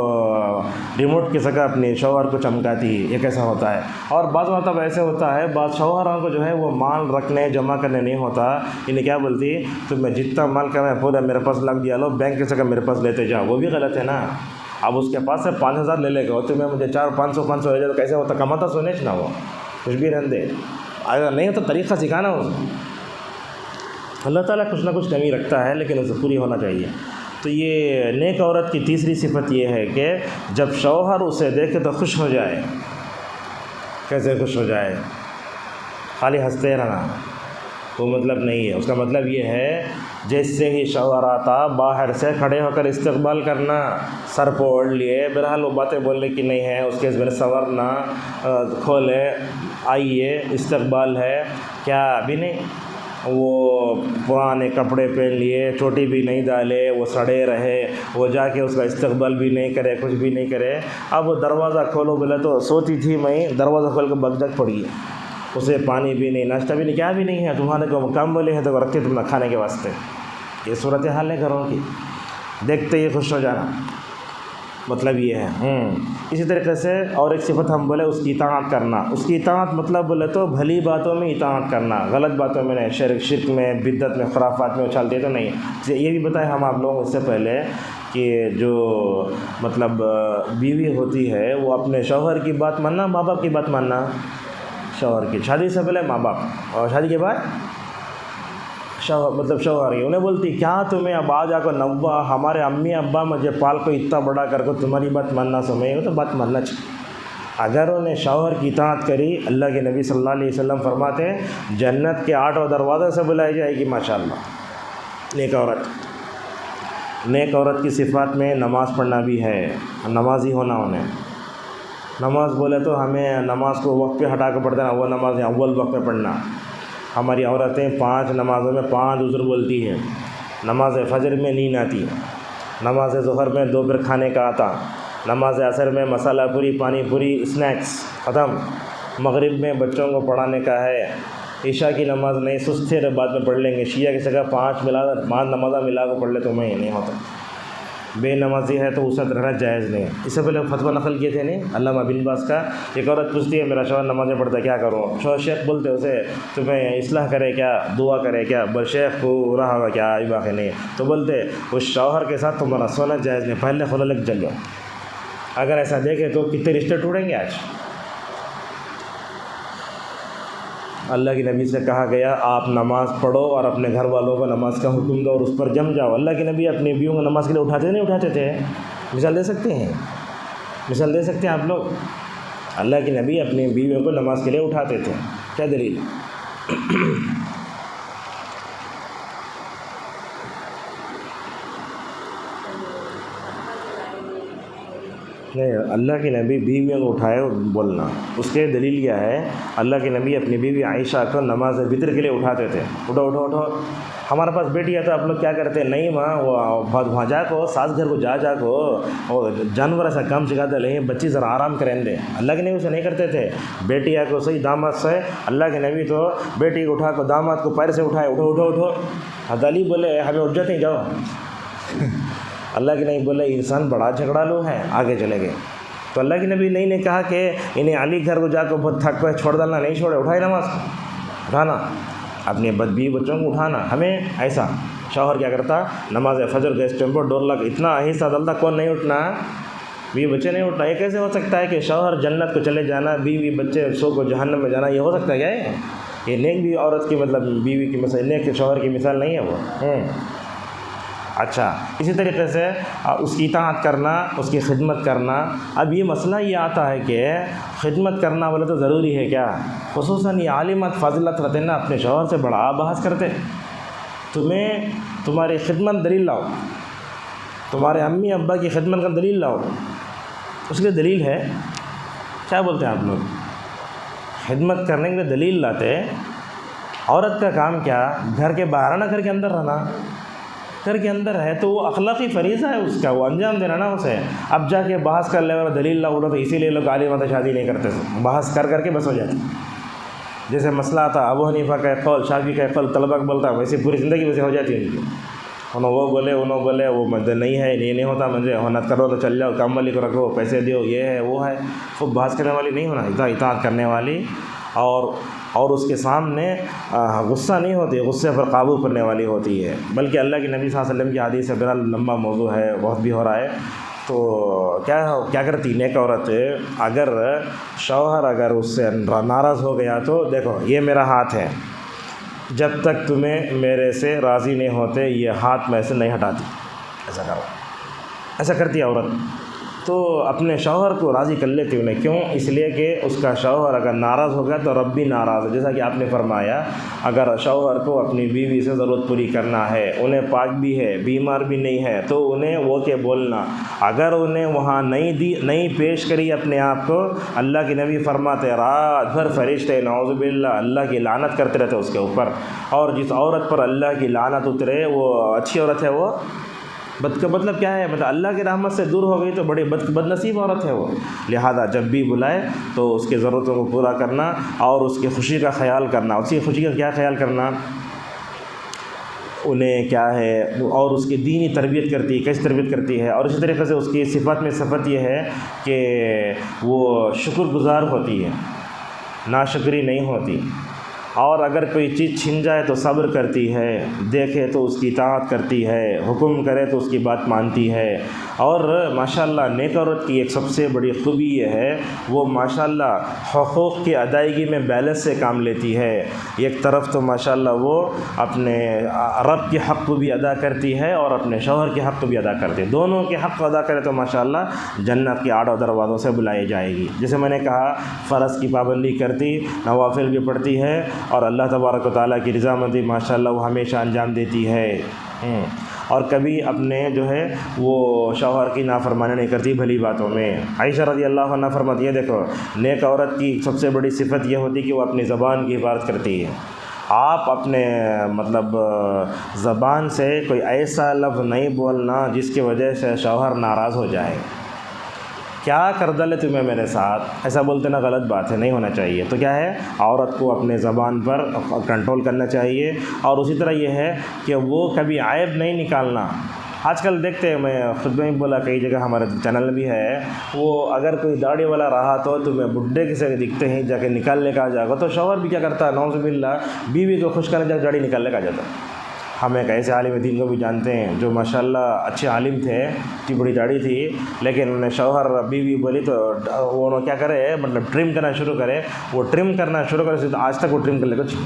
ریموٹ کی جگہ اپنے شوہر کو چمکاتی. یہ کیسا ہوتا ہے. اور بعض مطلب ایسے ہوتا ہے, بعض شوہروں کو جو ہے وہ مال رکھنے جمع کرنے نہیں ہوتا, انہیں کیا بولتی, تو میں جتنا مال کا میں پورا میرے پاس لگ دیا لو, بینک کی جگہ میرے پاس لیتے جاؤ. وہ بھی غلط ہے نا. اب اس کے پاس سے 5,000 لے لے گا, تو میں مجھے 400-500 لے جاؤ, تو کیسے ہوتا, کماتا سونے چ نا, وہ کچھ بھی رہن دے. اگر نہیں تو طریقہ سکھانا اس. اللہ تعالیٰ کچھ نہ کچھ کمی رکھتا ہے, لیکن اسے پوری ہونا چاہیے. تو یہ نیک عورت کی تیسری صفت یہ ہے کہ جب شوہر اسے دیکھے تو خوش ہو جائے. کیسے خوش ہو جائے, خالی ہنستے رہنا وہ مطلب نہیں ہے. اس کا مطلب یہ ہے جیسے ہی شوہر آتا باہر سے کھڑے ہو کر استقبال کرنا, سر پہ اوڑھ لیے. بہرحال وہ باتیں بولنے کی نہیں ہے, اس کے میں سنورنا, کھولے, آئیے, استقبال ہے کیا, ابھی نہیں. وہ پرانے کپڑے پہن لیے, چوٹی بھی نہیں ڈالے, وہ سڑے رہے, وہ جا کے اس کا استقبال بھی نہیں کرے, کچھ بھی نہیں کرے. اب وہ دروازہ کھولو بولے تو سوتی تھی میں, دروازہ کھول کے بگدک پڑی ہے, اسے پانی بھی نہیں, ناشتہ بھی نہیں, کیا بھی نہیں ہے. تمہارے کو کام بولے ہیں تو رکھتے تم نے کھانے کے واسطے. یہ صورتحال ہے گھروں کی, دیکھتے ہی خوش ہو جانا, مطلب یہ ہے. اسی طریقے سے اور ایک صفت ہم بولے اس کی اطاعت کرنا. اس کی اطاعت مطلب بولے تو بھلی باتوں میں اطاعت کرنا, غلط باتوں میں نہیں. شرک میں, بدعت میں, خرافات میں اچھالتے تو نہیں. یہ بھی بتائیں ہم آپ لوگوں اس سے پہلے کہ جو مطلب بیوی ہوتی ہے وہ اپنے شوہر کی بات ماننا, ماں باپ کی بات ماننا. شوہر کی شادی سے پہلے ماں باپ, اور شادی کے بعد شوہر ہی. انہیں بولتی کیا تمہیں اب آ جا کر نوا ہمارے امی ابا مجھے پال کو اتنا بڑا کر کو تمہاری بات ماننا سمجھے, تو بات ماننا چاہیے. اگر انہیں شوہر کی اطاعت کری, اللہ کے نبی صلی اللہ علیہ وسلم فرماتے ہیں جنت کے 8 دروازے سے بلائی جائے گی ماشاءاللہ. نیک عورت, نیک عورت کی صفات میں نماز پڑھنا بھی ہے, نمازی ہونا. انہیں نماز بولے تو ہمیں نماز کو وقت پہ ہٹا کے پڑھتے نا, وہ نماز اول وقت پہ پڑھنا. ہماری عورتیں 5 نمازوں میں 5 عذر بولتی ہیں. نماز فجر میں نیند آتی, نماز ظہر میں دوپہر کھانے کا آتا, نماز عصر میں مسالہ پوری, پانی پوری, اسنیکس ختم, مغرب میں بچوں کو پڑھانے کا ہے, عشاء کی نماز نہیں, سستے بعد میں پڑھ لیں گے. شیعہ کی جگہ 5 نمازیں ملا کے پڑھ لے تو میں نہیں ہوتا. بے نمازی ہے تو اس سے رہنا جائز نہیں. اس سے پہلے فتویٰ نقل کیے تھے نہیں علامہ بن باز کا. ایک عورت پوچھتی ہے میرا شوہر نمازیں پڑھتا ہے کیا کروں. شیخ بولتے اسے تمہیں اصلاح کرے کیا, دعا کرے کیا. شیخ کو رہا ہوگا کیا, ای باقی نہیں. تو بولتے اس شوہر کے ساتھ تمہارا سونا جائز نہیں, پہلے خدا لگ جل جاؤ. اگر ایسا دیکھے تو کتنے رشتے ٹوٹیں گے آج. اللہ کے نبی سے کہا گیا آپ نماز پڑھو اور اپنے گھر والوں کو نماز کا حکم دو اور اس پر جم جاؤ. اللہ کے نبی اپنی بیویوں کو نماز کے لیے اٹھاتے نہیں اٹھاتے تھے. مثال دے سکتے ہیں, مثال دے سکتے ہیں آپ لوگ. اللہ کے نبی اپنی بیویوں کو نماز کے لیے اٹھاتے تھے, کیا دلیل؟ نہیں, اللہ کے نبی بیویوں کو اٹھائے بولنا, اس کے دلیل کیا ہے؟ اللہ کے نبی اپنی بیوی عائشہ کو نماز وطر کے لیے اٹھاتے تھے. اٹھو اٹھو اٹھو. ہمارے پاس بیٹی ہے تو آپ لوگ کیا کرتے ہیں, نہیں ماں وہ وہاں جا کو ساس گھر کو جا کو اور جانور ایسا کام سکھاتے نہیں, بچی ذرا آرام کریں دے. اللہ کے نبی اسے نہیں کرتے تھے. بیٹی آ کو صحیح داماد سے, اللہ کے نبی تو بیٹی کو اٹھا کو داماد کو پیر سے اٹھائے, اٹھو اٹھو اٹھو. حضرت علی بولے ہمیں اٹھ جاتے ہیں جاؤ. اللہ کے نبی بولے انسان بڑا جھگڑا لو ہے, آگے چلے گئے. تو اللہ کے نبی نہیں نے کہا کہ انہیں علی گھر کو جا کے بہت تھک پہ چھوڑ ڈالنا, نہیں چھوڑے, اٹھائے نماز اٹھانا, اپنے بیوی بچوں کو اٹھانا. ہمیں ایسا شوہر کیا کرتا, نماز فجر کا اسٹیمپو ڈور لگ اتنا آہستہ ڈالتا, کون نہیں اٹھنا, بیوی بچے نہیں اٹھنا. یہ کیسے ہو سکتا ہے کہ شوہر جنت کو چلے جانا, بیوی بچے سو کو جہنم میں جانا, یہ ہو سکتا ہے کیا؟ یہ نیک بھی عورت کی مطلب بیوی کی مثال, نیک شوہر کی مثال نہیں ہے وہ. اچھا, اسی طریقے سے اس کی اطاعت کرنا, اس کی خدمت کرنا. اب یہ مسئلہ یہ آتا ہے کہ خدمت کرنا بولے تو ضروری ہے کیا؟ خصوصاً یہ عالمات فاضلات رہتے ہیں نا, اپنے شوہر سے بڑا بحث کرتے. تمہیں تمہاری خدمت دلیل لاؤ, تمہارے امی ابا کی خدمت کا دلیل لاؤ. اس کے دلیل ہے کیا بولتے ہیں آپ لوگ؟ خدمت کرنے کے لیے دلیل لاتے. عورت کا کام کیا, گھر کے باہر نہ, گھر کے اندر رہنا. گھر کے اندر ہے تو وہ اخلاقی فریضہ ہے اس کا, وہ انجام دینا نا اسے. اب جا کے بحث کر لے دلیل لا بولو تو اسی لیے لوگ عالم شادی نہیں کرتے, بحث کر کے بس ہو جاتی. جیسے مسئلہ آتا ابو حنیفہ کا ایک قول، شافعی کا ایک قول، طلبہ کو بولتا ویسے پوری زندگی ویسے ہو جاتی ہے ان کی، انہوں وہ بولے وہ مجھے نہیں ہے، یہ نہیں ہوتا، مجھے ہونا کرو تو چل جاؤ، کام والی کو رکھو، پیسے دیو، یہ ہے وہ ہے، خوب بحث کرنے والی نہیں ہونا، اطاعت کرنے والی، اور اس کے سامنے غصہ نہیں ہوتی، غصے پر قابو کرنے والی ہوتی ہے، بلکہ اللہ کے نبی صلی اللہ علیہ وسلم کی حدیث ہے، بہرحال لمبا موضوع ہے، بہت بھی ہو رہا ہے، تو کیا کرتی نیک عورت، اگر شوہر اگر اس سے ناراض ہو گیا تو دیکھو یہ میرا ہاتھ ہے، جب تک تمہیں میرے سے راضی نہیں ہوتے یہ ہاتھ میں سے نہیں ہٹاتی، ایسا کرو، ایسا کرتی ہے عورت، تو اپنے شوہر کو راضی کر لیتی انہیں، کیوں؟ اس لیے کہ اس کا شوہر اگر ناراض ہو گیا تو رب بھی ناراض ہے، جیسا کہ آپ نے فرمایا اگر شوہر کو اپنی بیوی سے ضرورت پوری کرنا ہے، انہیں پاک بھی ہے، بیمار بھی نہیں ہے، تو انہیں وہ کہ بولنا، اگر انہیں وہاں نہیں پیش کری اپنے آپ کو، اللہ کے نبی فرماتے رات بھر فرشتے نعوذ باللہ اللہ کی لعنت کرتے رہتے اس کے اوپر، اور جس عورت پر اللہ کی لعنت اترے وہ اچھی عورت ہے، وہ مطلب کیا ہے، مطلب اللہ کی رحمت سے دور ہو گئی تو بڑی بد نصیب عورت ہے وہ، لہذا جب بھی بلائے تو اس کی ضرورتوں کو پورا کرنا اور اس کی خوشی کا خیال کرنا، اس کی خوشی کا کیا خیال کرنا، انہیں کیا ہے، اور اس کی دینی تربیت کرتی ہے، کیسی تربیت کرتی ہے، اور اسی طریقے سے اس کی صفت میں صفت یہ ہے کہ وہ شکر گزار ہوتی ہے، ناشکری نہیں ہوتی، اور اگر کوئی چیز چھن جائے تو صبر کرتی ہے، دیکھے تو اس کی اطاعت کرتی ہے، حکم کرے تو اس کی بات مانتی ہے، اور ماشاءاللہ نیک عورت کی ایک سب سے بڑی خوبی یہ ہے وہ ماشاءاللہ حقوق کی ادائیگی میں بیلنس سے کام لیتی ہے، ایک طرف تو ماشاءاللہ وہ اپنے رب کے حق کو بھی ادا کرتی ہے اور اپنے شوہر کے حق کو بھی ادا کرتی ہے، دونوں کے حق کو ادا کرے تو ماشاءاللہ جنت کے آٹھوں دروازوں سے بلائی جائے گی، جیسے میں نے کہا فرض کی پابندی کرتی، نوافل بھی پڑھتی ہے، اور اللہ تبارک و تعالیٰ کی رضامندی ماشاءاللہ وہ ہمیشہ انجام دیتی ہے، اور کبھی اپنے جو ہے وہ شوہر کی نافرمانی نہیں کرتی بھلی باتوں میں۔ عائشہ رضی اللہ عنہ فرماتی ہے، دیکھو نیک عورت کی سب سے بڑی صفت یہ ہوتی کہ وہ اپنی زبان کی حفاظت کرتی ہے، آپ اپنے مطلب زبان سے کوئی ایسا لفظ نہیں بولنا جس کی وجہ سے شوہر ناراض ہو جائے، کیا کر ڈالے تمہیں میرے ساتھ، ایسا بولتے نا غلط بات ہے، نہیں ہونا چاہیے، تو کیا ہے عورت کو اپنے زبان پر کنٹرول کرنا چاہیے، اور اسی طرح یہ ہے کہ وہ کبھی عیب نہیں نکالنا، آج کل دیکھتے ہیں، میں خود میں بولا کئی جگہ ہمارے چینل بھی ہے، وہ اگر کوئی داڑھی والا رہا تو تمہیں بڈھے کسی دکھتے ہیں جا کے نکالنے کا آ جائے گا، تو شوہر بھی کیا کرتا ہے نعوذ باللہ بیوی کو خوش کرنے جا کے داڑھی نکالنے کا آ جاتا ہے۔ ہم ایک ایسے عالم دین کو بھی جانتے ہیں جو ماشاءاللہ اچھے عالم تھے، اتنی بڑی داڑھی تھی، لیکن انہیں شوہر بیوی بولی تو وہ کیا کرے، مطلب ٹرم کرنا شروع کرے، وہ ٹرم کرنا شروع کرے تو آج تک وہ ٹرم کر لے کچھ،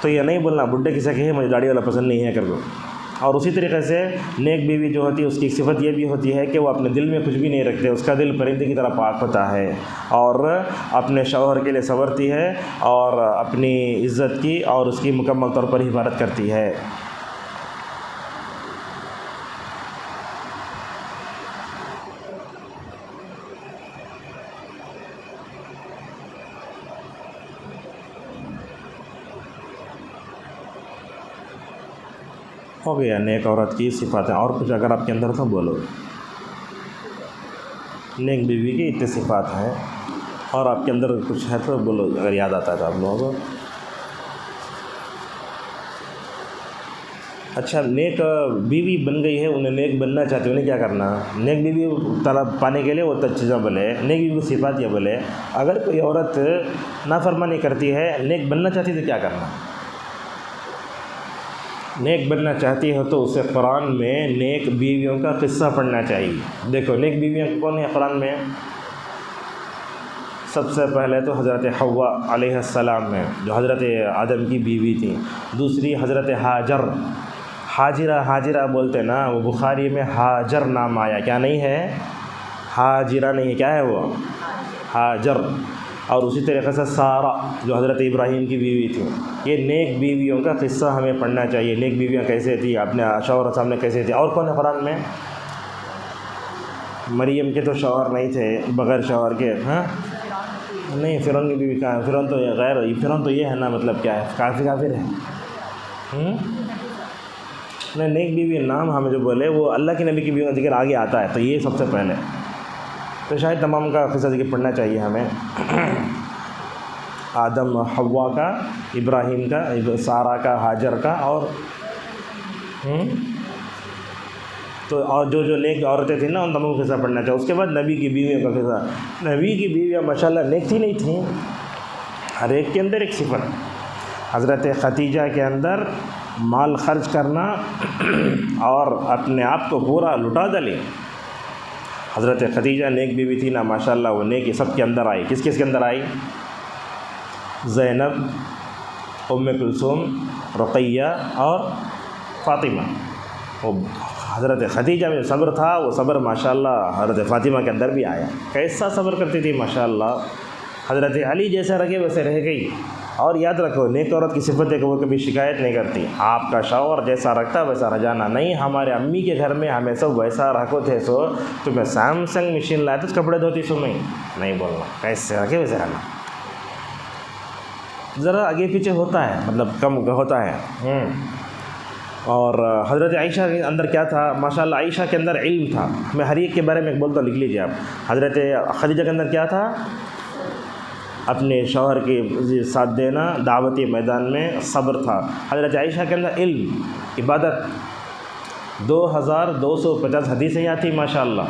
تو یہ نہیں بولنا بڈھے کسی کہ مجھے داڑھی والا پسند نہیں ہے کر دو۔ اور اسی طریقے سے نیک بیوی جو ہوتی ہے اس کی ایک صفت یہ بھی ہوتی ہے کہ وہ اپنے دل میں کچھ بھی نہیں رکھتے، اس کا دل پرندے کی طرح پاک ہوتا ہے، اور اپنے شوہر کے لیے صبرتی ہے اور اپنی عزت کی اور اس کی مکمل طور پر حفاظت کرتی ہے۔ ہو گیا نیک عورت کی صفاتیں، اور کچھ اگر آپ کے اندر تو بولو، نیک بیوی کی اتنی صفات ہیں، اور آپ کے اندر کچھ ہے تو بولو اگر یاد آتا ہے تو آپ لوگوں کو۔ اچھا نیک بیوی بن گئی ہے، انہیں نیک بننا چاہتے انہیں کیا کرنا، نیک بیوی طلب پانے کے لیے وہ چیزیں بولے، نیک بیوی کی صفات یہ بولے، اگر کوئی عورت نافرمانی کرتی ہے نیک بننا چاہتی تو کیا کرنا، نیک بننا چاہتی ہے تو اسے قرآن میں نیک بیویوں کا قصہ پڑھنا چاہیے۔ دیکھو نیک بیویاں کون ہیں قرآن میں، سب سے پہلے تو حضرت حوا علیہ السلام میں جو حضرت آدم کی بیوی تھی، دوسری حضرت حاجرہ بولتے نا، وہ بخاری میں ہاجر نام آیا، کیا نہیں ہے حاجرہ نہیں ہے، کیا ہے وہ ہاجر، اور اسی طریقے سے سارہ جو حضرت ابراہیم کی بیوی تھی، یہ نیک بیویوں کا قصہ ہمیں پڑھنا چاہیے، نیک بیویاں کیسے تھیں، اپنے شوہر کے سامنے کیسے تھیں۔ اور کون ہے قرآن میں، مریم کے تو شوہر نہیں تھے، بغیر شوہر کے، ہاں نہیں، فرعون کی بیوی کہاں ہے، فرعون تو فرعون تو یہ ہے نا، مطلب کیا ہے کافر ہے، نہیں نیک بیوی نام ہمیں جو بولے وہ اللہ کے نبی کی بیوی کا ذکر آگے آتا ہے، تو یہ سب سے پہلے، تو شاید تمام کا قصہ ذکر پڑھنا چاہیے ہمیں۔ آدم حوا کا، ابراہیم کا، سارہ کا، ہاجر کا، اور تو اور جو نیک عورتیں تھیں نا ان تمام کو قصہ پڑھنا چاہو۔ اس کے بعد نبی کی بیویوں کا قصہ۔ نبی کی بیویاں ماشاءاللہ نیک تھی نہیں تھیں، ہر ایک کے اندر ایک صفت۔ حضرت خدیجہ کے اندر مال خرچ کرنا اور اپنے آپ کو پورا لٹا ڈالے۔ حضرت خدیجہ نیک بیوی تھی نا ماشاءاللہ، وہ نیک سب کے اندر آئی۔ کس کس کے اندر آئی؟ زینب، ام کلثوم، رقیہ اور فاطمہ۔ وہ حضرت خدیجہ میں صبر تھا، وہ صبر ماشاءاللہ حضرت فاطمہ کے اندر بھی آیا۔ کیسا صبر کرتی تھی ماشاءاللہ، حضرت علی جیسے رکھے ویسے رہ گئی۔ اور یاد رکھو نیک عورت کی صفت ہے کہ وہ کبھی شکایت نہیں کرتی۔ آپ کا شوہر جیسا رکھتا ویسا رجانا نہیں۔ ہمارے امی کے گھر میں ہمیں سب ویسا رکھو تھے، سو تو میں سیمسنگ مشین لائے تو کپڑے دھوتی سو نہیں بولنا، کیسے رکھے ویسے رہنا۔ ذرا آگے پیچھے ہوتا ہے، مطلب کم ہوتا ہے۔ اور حضرت عائشہ کے اندر کیا تھا ماشاءاللہ، عائشہ کے اندر علم تھا۔ میں ہر ایک کے بارے میں ایک بولتا، لکھ لیجیے آپ۔ حضرت خدیجہ کے اندر کیا تھا؟ اپنے شوہر کے ساتھ دینا، دعوتی میدان میں صبر تھا۔ حضرت عائشہ کے اندر علم، عبادت، 2250 حدیثیں یاد تھی ماشاءاللہ۔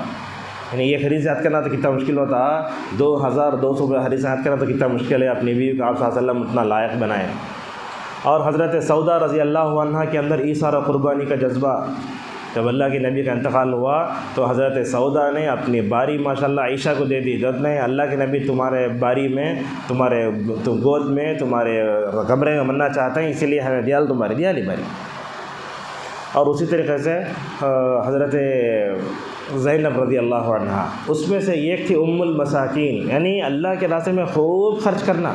یعنی ایک حدیث یاد کرنا تو کتنا مشکل ہوتا، 2200 حدیث یاد کرنا تو کتنا مشکل ہے۔ اپنی بیوی کو آپ صلی اللہ علیہ وسلم اتنا لائق بنائے۔ اور حضرت سودا رضی اللہ عنہ کے اندر ایثار اور قربانی کا جذبہ۔ جب اللہ کے نبی کا انتقال ہوا تو حضرت سودا نے اپنی باری ماشاءاللہ عائشہ کو دے دی۔ جب نہیں اللہ کے نبی تمہارے باری میں، تمہارے گود میں، تمہارے کمرے میں مرنا چاہتے ہیں، اسی لیے ہمیں دیا لی باری۔ اور اسی طریقے سے حضرت زینب رضی اللہ عنہ، اس میں سے ایک تھی ام المساکین، یعنی اللہ کے راستے میں خوب خرچ کرنا۔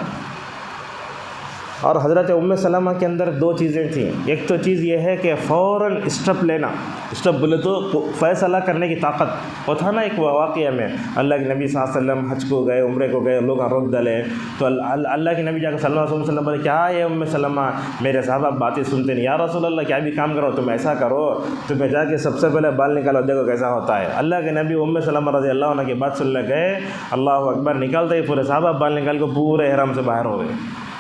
اور حضرت ام سلمہ کے اندر 2 چیزیں تھیں۔ ایک تو چیز یہ ہے کہ فوراً اسٹیپ لینا، اسٹیپ بولے تو فیصلہ کرنے کی طاقت۔ وہ تھا نا ایک واقعہ میں اللہ کے نبی صلی اللہ علیہ وسلم حج کو گئے، عمرے کو گئے، لوگ روک ڈالے تو اللہ کے نبی جا کے صلی اللہ علیہ وسلم بولے کیا ہے ام سلمہ، میرے صحابہ باتیں سنتے نہیں، یا رسول اللہ کیا بھی کام کرو، تم ایسا کرو، تمہیں جا کے سب سے پہلے بال نکالو، دیکھو کیسا ہوتا ہے۔ اللہ کے نبی ام سلمہ رضی اللہ عنہ کی بات سننے گئے، اللہ اکبر، نکالتے ہی پورے صحابہ بال نکال کے پورے احرام سے باہر ہو گئے۔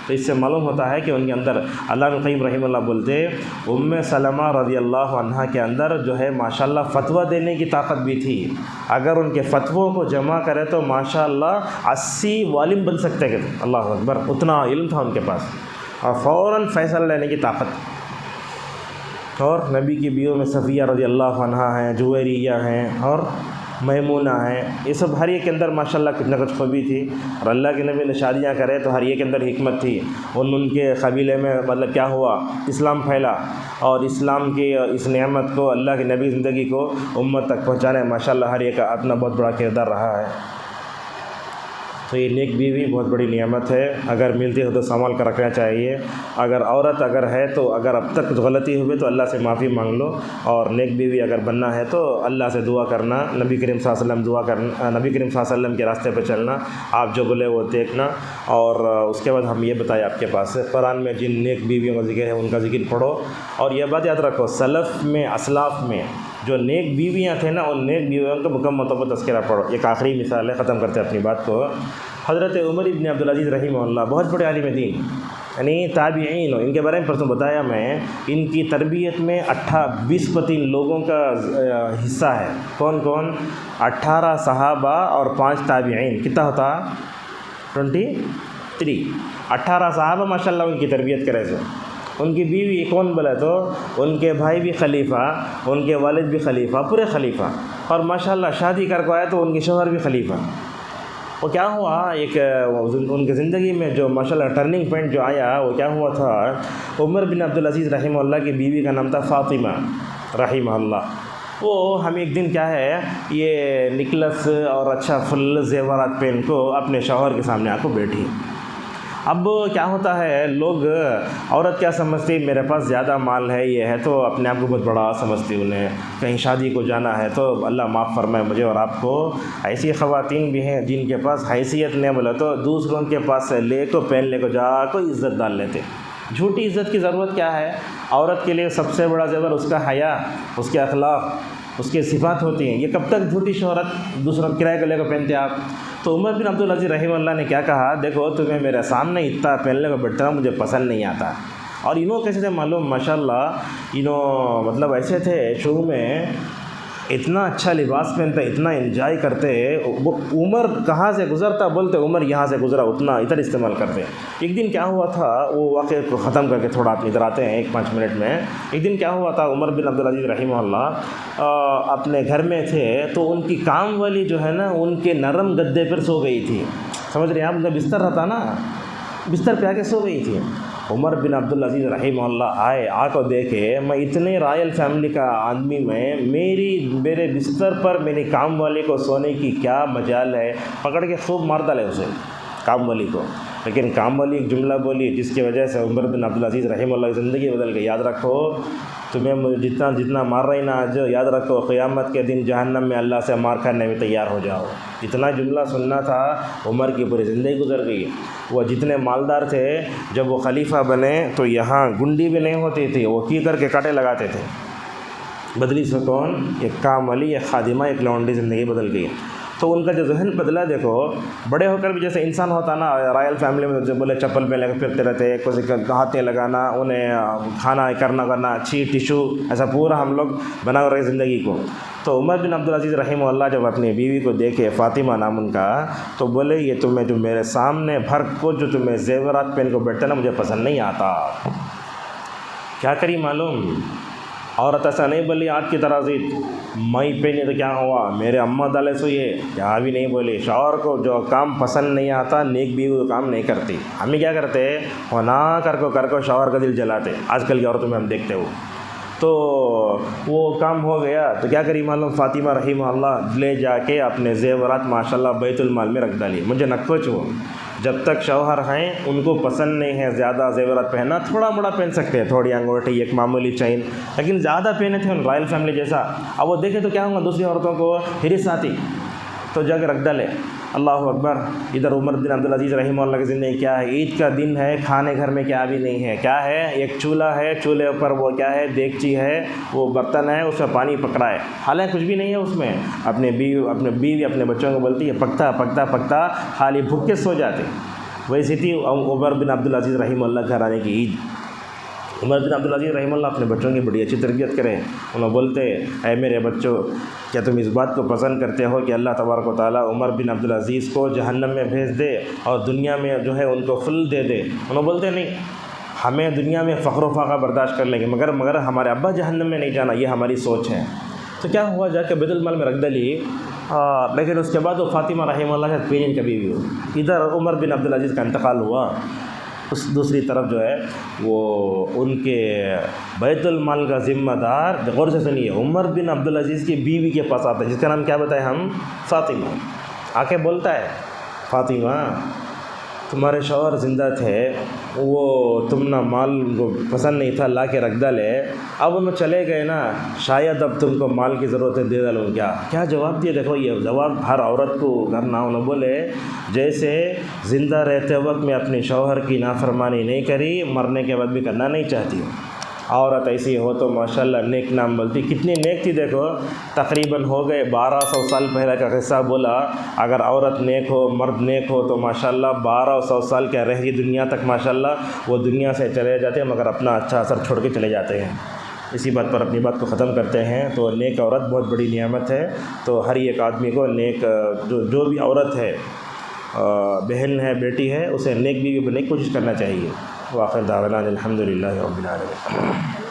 تو اس سے معلوم ہوتا ہے کہ ان کے اندر، علامہ ابن القیم رحمہ اللہ بولتے ام سلمہ رضی اللہ عنہ کے اندر جو ہے ماشاءاللہ فتویٰ دینے کی طاقت بھی تھی۔ اگر ان کے فتووں کو جمع کرے تو ماشاءاللہ 80 عالم بن سکتے تھے، اللہ اکبر، اتنا علم تھا ان کے پاس، اور فوراً فیصلہ لینے کی طاقت۔ اور نبی کی بیویوں میں صفیہ رضی اللہ عنہ ہیں، جویریہ ہیں، اور میمونہ ہیں، یہ سب ہر ایک کے اندر ماشاءاللہ کچھ نہ کچھ خوبی تھی۔ اور اللہ کے نبی نے شادیاں کرے تو ہر ایک کے اندر حکمت تھی۔ ان کے قبیلے میں مطلب کیا ہوا، اسلام پھیلا، اور اسلام کی اس نعمت کو، اللہ کے نبی زندگی کو امت تک پہنچانے ماشاءاللہ ہر ایک کا اپنا بہت بڑا کردار رہا ہے۔ تو یہ نیک بیوی بہت بڑی نعمت ہے، اگر ملتی ہو تو سنبھال کر رکھنا چاہیے۔ اگر عورت اگر ہے تو اگر اب تک کچھ غلطی ہوئی تو اللہ سے معافی مانگ لو، اور نیک بیوی اگر بننا ہے تو اللہ سے دعا کرنا، نبی کریم صلی اللہ علیہ وسلم دعا کرنا، نبی کریم صلی اللہ علیہ وسلم کے راستے پہ چلنا، آپ جو بولے وہ دیکھنا۔ اور اس کے بعد ہم یہ بتائیں آپ کے پاس قرآن میں جن نیک بیویوں کا ذکر ہے ان کا ذکر پڑھو، اور یہ بات یاد رکھو سلف میں، اسلاف میں جو نیک بیویاں تھے نا، ان نیک بیویوں کا مکمل طور پر تذکرہ پڑھو۔ ایک آخری مثال ہے، ختم کرتے ہیں اپنی بات کو۔ حضرت عمر ابن عبدالعزیز رحمہ اللہ بہت بڑے عالم دین، یعنی تابعین، ان کے بارے میں پرسوں بتایا میں، ان کی تربیت میں 20 لوگوں کا حصہ ہے۔ کون کون؟ 18 صحابہ اور 5 تابعین، کتنا ہوتا؟ 23۔ 18 صحابہ ماشاءاللہ ان کی تربیت کرے سے۔ ان کی بیوی کون بولے تو ان کے بھائی بھی خلیفہ، ان کے والد بھی خلیفہ، پورے خلیفہ، اور ماشاءاللہ شادی کر کو آئے تو ان کے شوہر بھی خلیفہ۔ وہ کیا ہوا، ایک ان کی زندگی میں جو ماشاءاللہ ٹرننگ پوائنٹ جو آیا وہ کیا ہوا تھا، عمر بن عبدالعزیز رحمہ اللہ کی بیوی کا نام تھا فاطمہ رحمہ اللہ۔ وہ ہم ایک دن کیا ہے یہ نکلس اور اچھا فل زیورات پہن کو اپنے شوہر کے سامنے آ کو بیٹھی۔ اب کیا ہوتا ہے، لوگ عورت کیا سمجھتی، میرے پاس زیادہ مال ہے، یہ ہے، تو اپنے آپ کو بہت بڑا سمجھتی، انہیں کہیں شادی کو جانا ہے تو اللہ معاف فرمائے مجھے اور آپ کو۔ ایسی خواتین بھی ہیں جن کے پاس حیثیت نہیں، بولے تو دوسروں کے پاس سے لے کو پہن لے کو جا کو عزت ڈال لیتے۔ جھوٹی عزت کی ضرورت کیا ہے؟ عورت کے لیے سب سے بڑا زیور اس کا حیا، اس کے اخلاق، اس کے صفات ہوتی ہیں. یہ کب تک جھوٹی شہرت دوسروں کرایہ کو لے کر پہنتے آپ؟ تو عمر بن عبدالعزیز رحمہ اللہ نے کیا کہا، دیکھو تمہیں میرے سامنے اتنا پہننے کو بیٹھا مجھے پسند نہیں آتا. اور انہوں کیسے تھے معلوم، ماشاء اللہ انہوں مطلب ایسے تھے شروع میں اتنا اچھا لباس پہنتے، اتنا انجوائے کرتے. وہ عمر کہاں سے گزرتا بولتے عمر یہاں سے گزرا، اتنا ادھر استعمال کرتے. ایک دن کیا ہوا تھا، وہ واقعے کو ختم کر کے تھوڑا آپ ادھر آتے ہیں 1-5 منٹ میں. ایک دن کیا ہوا تھا، عمر بن عبدالعزیز رحمہ اللہ اپنے گھر میں تھے تو ان کی کام والی جو ہے نا ان کے نرم گدے پر سو گئی تھی. سمجھ رہے ہیں آپ، ان کا بستر رہتا نا، بستر پہ آ کے سو گئی تھی. عمر بن عبدالعزیز رحمہ اللہ آ کو دیکھے میں اتنے رائل فیملی کا آدمی میں میرے بستر پر میری کام والی کو سونے کی کیا مجال ہے، پکڑ کے خوب مار ڈالے اسے کام والی کو. لیکن کام والی ایک جملہ بولی جس کی وجہ سے عمر بن عبدالعزیز رحمہ اللہ کی زندگی بدل گئی. یاد رکھو تمہیں جتنا مار رہی نا آج، یاد رکھو قیامت کے دن جہنم میں اللہ سے مار کھانے میں تیار ہو جاؤ. اتنا جملہ سننا تھا، عمر کی پوری زندگی گزر گئی. وہ جتنے مالدار تھے جب وہ خلیفہ بنے تو یہاں گنڈی بھی نہیں ہوتی تھی، وہ کی کر کے کاٹے لگاتے تھے. بدلی سے کون، ایک کام والی، ایک خادمہ، ایک لونڈی، زندگی بدل گئی. تو ان کا جو ذہن بدلا دیکھو، بڑے ہو کر بھی جیسے انسان ہوتا نا رائل فیملی میں جو بولے چپل پہ لے کے پھرتے رہتے، کسی ہاتھیں لگانا، انہیں کھانا کرنا اچھی ٹیشو، ایسا پورا ہم لوگ بنا کر رہے زندگی کو. تو عمر بن عبدالعزیز رحمہ اللہ جب اپنی بیوی کو دیکھے، فاطمہ نام ان کا، تو بولے یہ تمہیں جو میرے سامنے بھر کو جو تمہیں زیورات پہن کو بیٹھتا نا مجھے پسند نہیں آتا. کیا کری معلوم، عورت ایسا نہیں بولی آج کی طرح ضد میں پہنے تو کیا ہوا، میرے اماں ڈالے سو یہ کیا بھی نہیں بولی. شوہر کو جو کام پسند نہیں آتا، نیک بیوی وہ کام نہیں کرتی. ہمیں کیا کرتے ہونا کر کو شوہر کا دل جلاتے، آج کل کی عورتوں میں ہم دیکھتے ہو. تو وہ کام ہو گیا تو کیا کری معلوم، فاطمہ رحمہ اللہ لے جا کے اپنے زیورات ماشاءاللہ بیت المال میں رکھ ڈالی. مجھے نکوچ ہو، جب تک شوہر ہیں ان کو پسند نہیں ہے زیادہ زیورات پہننا، تھوڑا موڑا پہن سکتے ہیں، تھوڑی انگوٹھی، ایک معمولی چین، لیکن زیادہ پہنے تھے ان رائل فیملی جیسا. اب وہ دیکھے تو کیا ہوگا، دوسری عورتوں کو ہرس آتی تو جا کے رکھ ڈالے. اللہ اکبر. ادھر عمر بن عبدالعزیز رحمہ اللہ کی زندگی کیا ہے، عید کا دن ہے، کھانے گھر میں کیا بھی نہیں ہے، کیا ہے ایک چولہا ہے، چولہے پر وہ کیا ہے دیگچی ہے، وہ برتن ہے، اس میں پانی پکڑا ہے، حالانکہ کچھ بھی نہیں ہے اس میں. اپنے بیوی اپنے بچوں کو بولتی ہے پکتا خالی بھوک کے سو جاتے. ویسی تھی عمر بن عبدالعزیز رحمہ اللہ گھرانے کی عید. عمر بن عبدالعزیز رحمہ اللہ اپنے بچوں کی بڑی اچھی تربیت کریں. انہوں بولتے اے میرے بچوں، کیا تم اس بات کو پسند کرتے ہو کہ اللہ تبارک و تعالیٰ عمر بن عبدالعزیز کو جہنم میں بھیج دے اور دنیا میں جو ہے ان کو فل دے دے؟ انہوں بولتے نہیں، ہمیں دنیا میں فخر و فاقہ برداشت کر لیں گے مگر ہمارے ابا جہنم میں نہیں جانا، یہ ہماری سوچ ہے. تو کیا ہوا، جا کے بیت المال میں رکھ ڈالی. لیکن اس کے بعد وہ فاطمہ رحمہ اللہ سے پینین کبھی بھی ہو. ادھر عمر بن عبدالعزیز کا انتقال ہوا، اس دوسری طرف جو ہے وہ ان کے بیت المال کا ذمہ دار، غور سے سنیے، عمر بن عبدالعزیز کی بیوی کے پاس آتا ہے جس کا نام کیا بتائے ہم، فاطمہ. آ کے بولتا ہے فاطمہ تمہارے شوہر زندہ تھے، وہ تم نہ مال کو پسند نہیں تھا لا کے رکھ ڈالے، اب انہوں چلے گئے نا، شاید اب تم کو مال کی ضرورت ہے دے ڈالوں. کیا جواب دیے؟ دیکھو یہ جواب ہر عورت کو کرنا. انہوں بولے جیسے زندہ رہتے وقت میں اپنے شوہر کی نافرمانی نہیں کری، مرنے کے بعد بھی کرنا نہیں چاہتی. عورت ایسی ہو تو ماشاءاللہ نیک نام بولتی. کتنی نیک تھی دیکھو، تقریباً ہو گئے 1200 سال پہلے کا قصہ بولا. اگر عورت نیک ہو، مرد نیک ہو تو ماشاءاللہ 1200 سال کیا رہ گئی دنیا تک، ماشاءاللہ وہ دنیا سے چلے جاتے ہیں مگر اپنا اچھا اثر چھوڑ کے چلے جاتے ہیں. اسی بات پر اپنی بات کو ختم کرتے ہیں. تو نیک عورت بہت بڑی نعمت ہے. تو ہر ایک آدمی کو نیک جو بھی عورت ہے، بہن ہے، بیٹی ہے، اسے نیک بیوی بننے کی کوشش کرنا چاہیے. وآخر دعوانا الحمدللہ رب العالمین.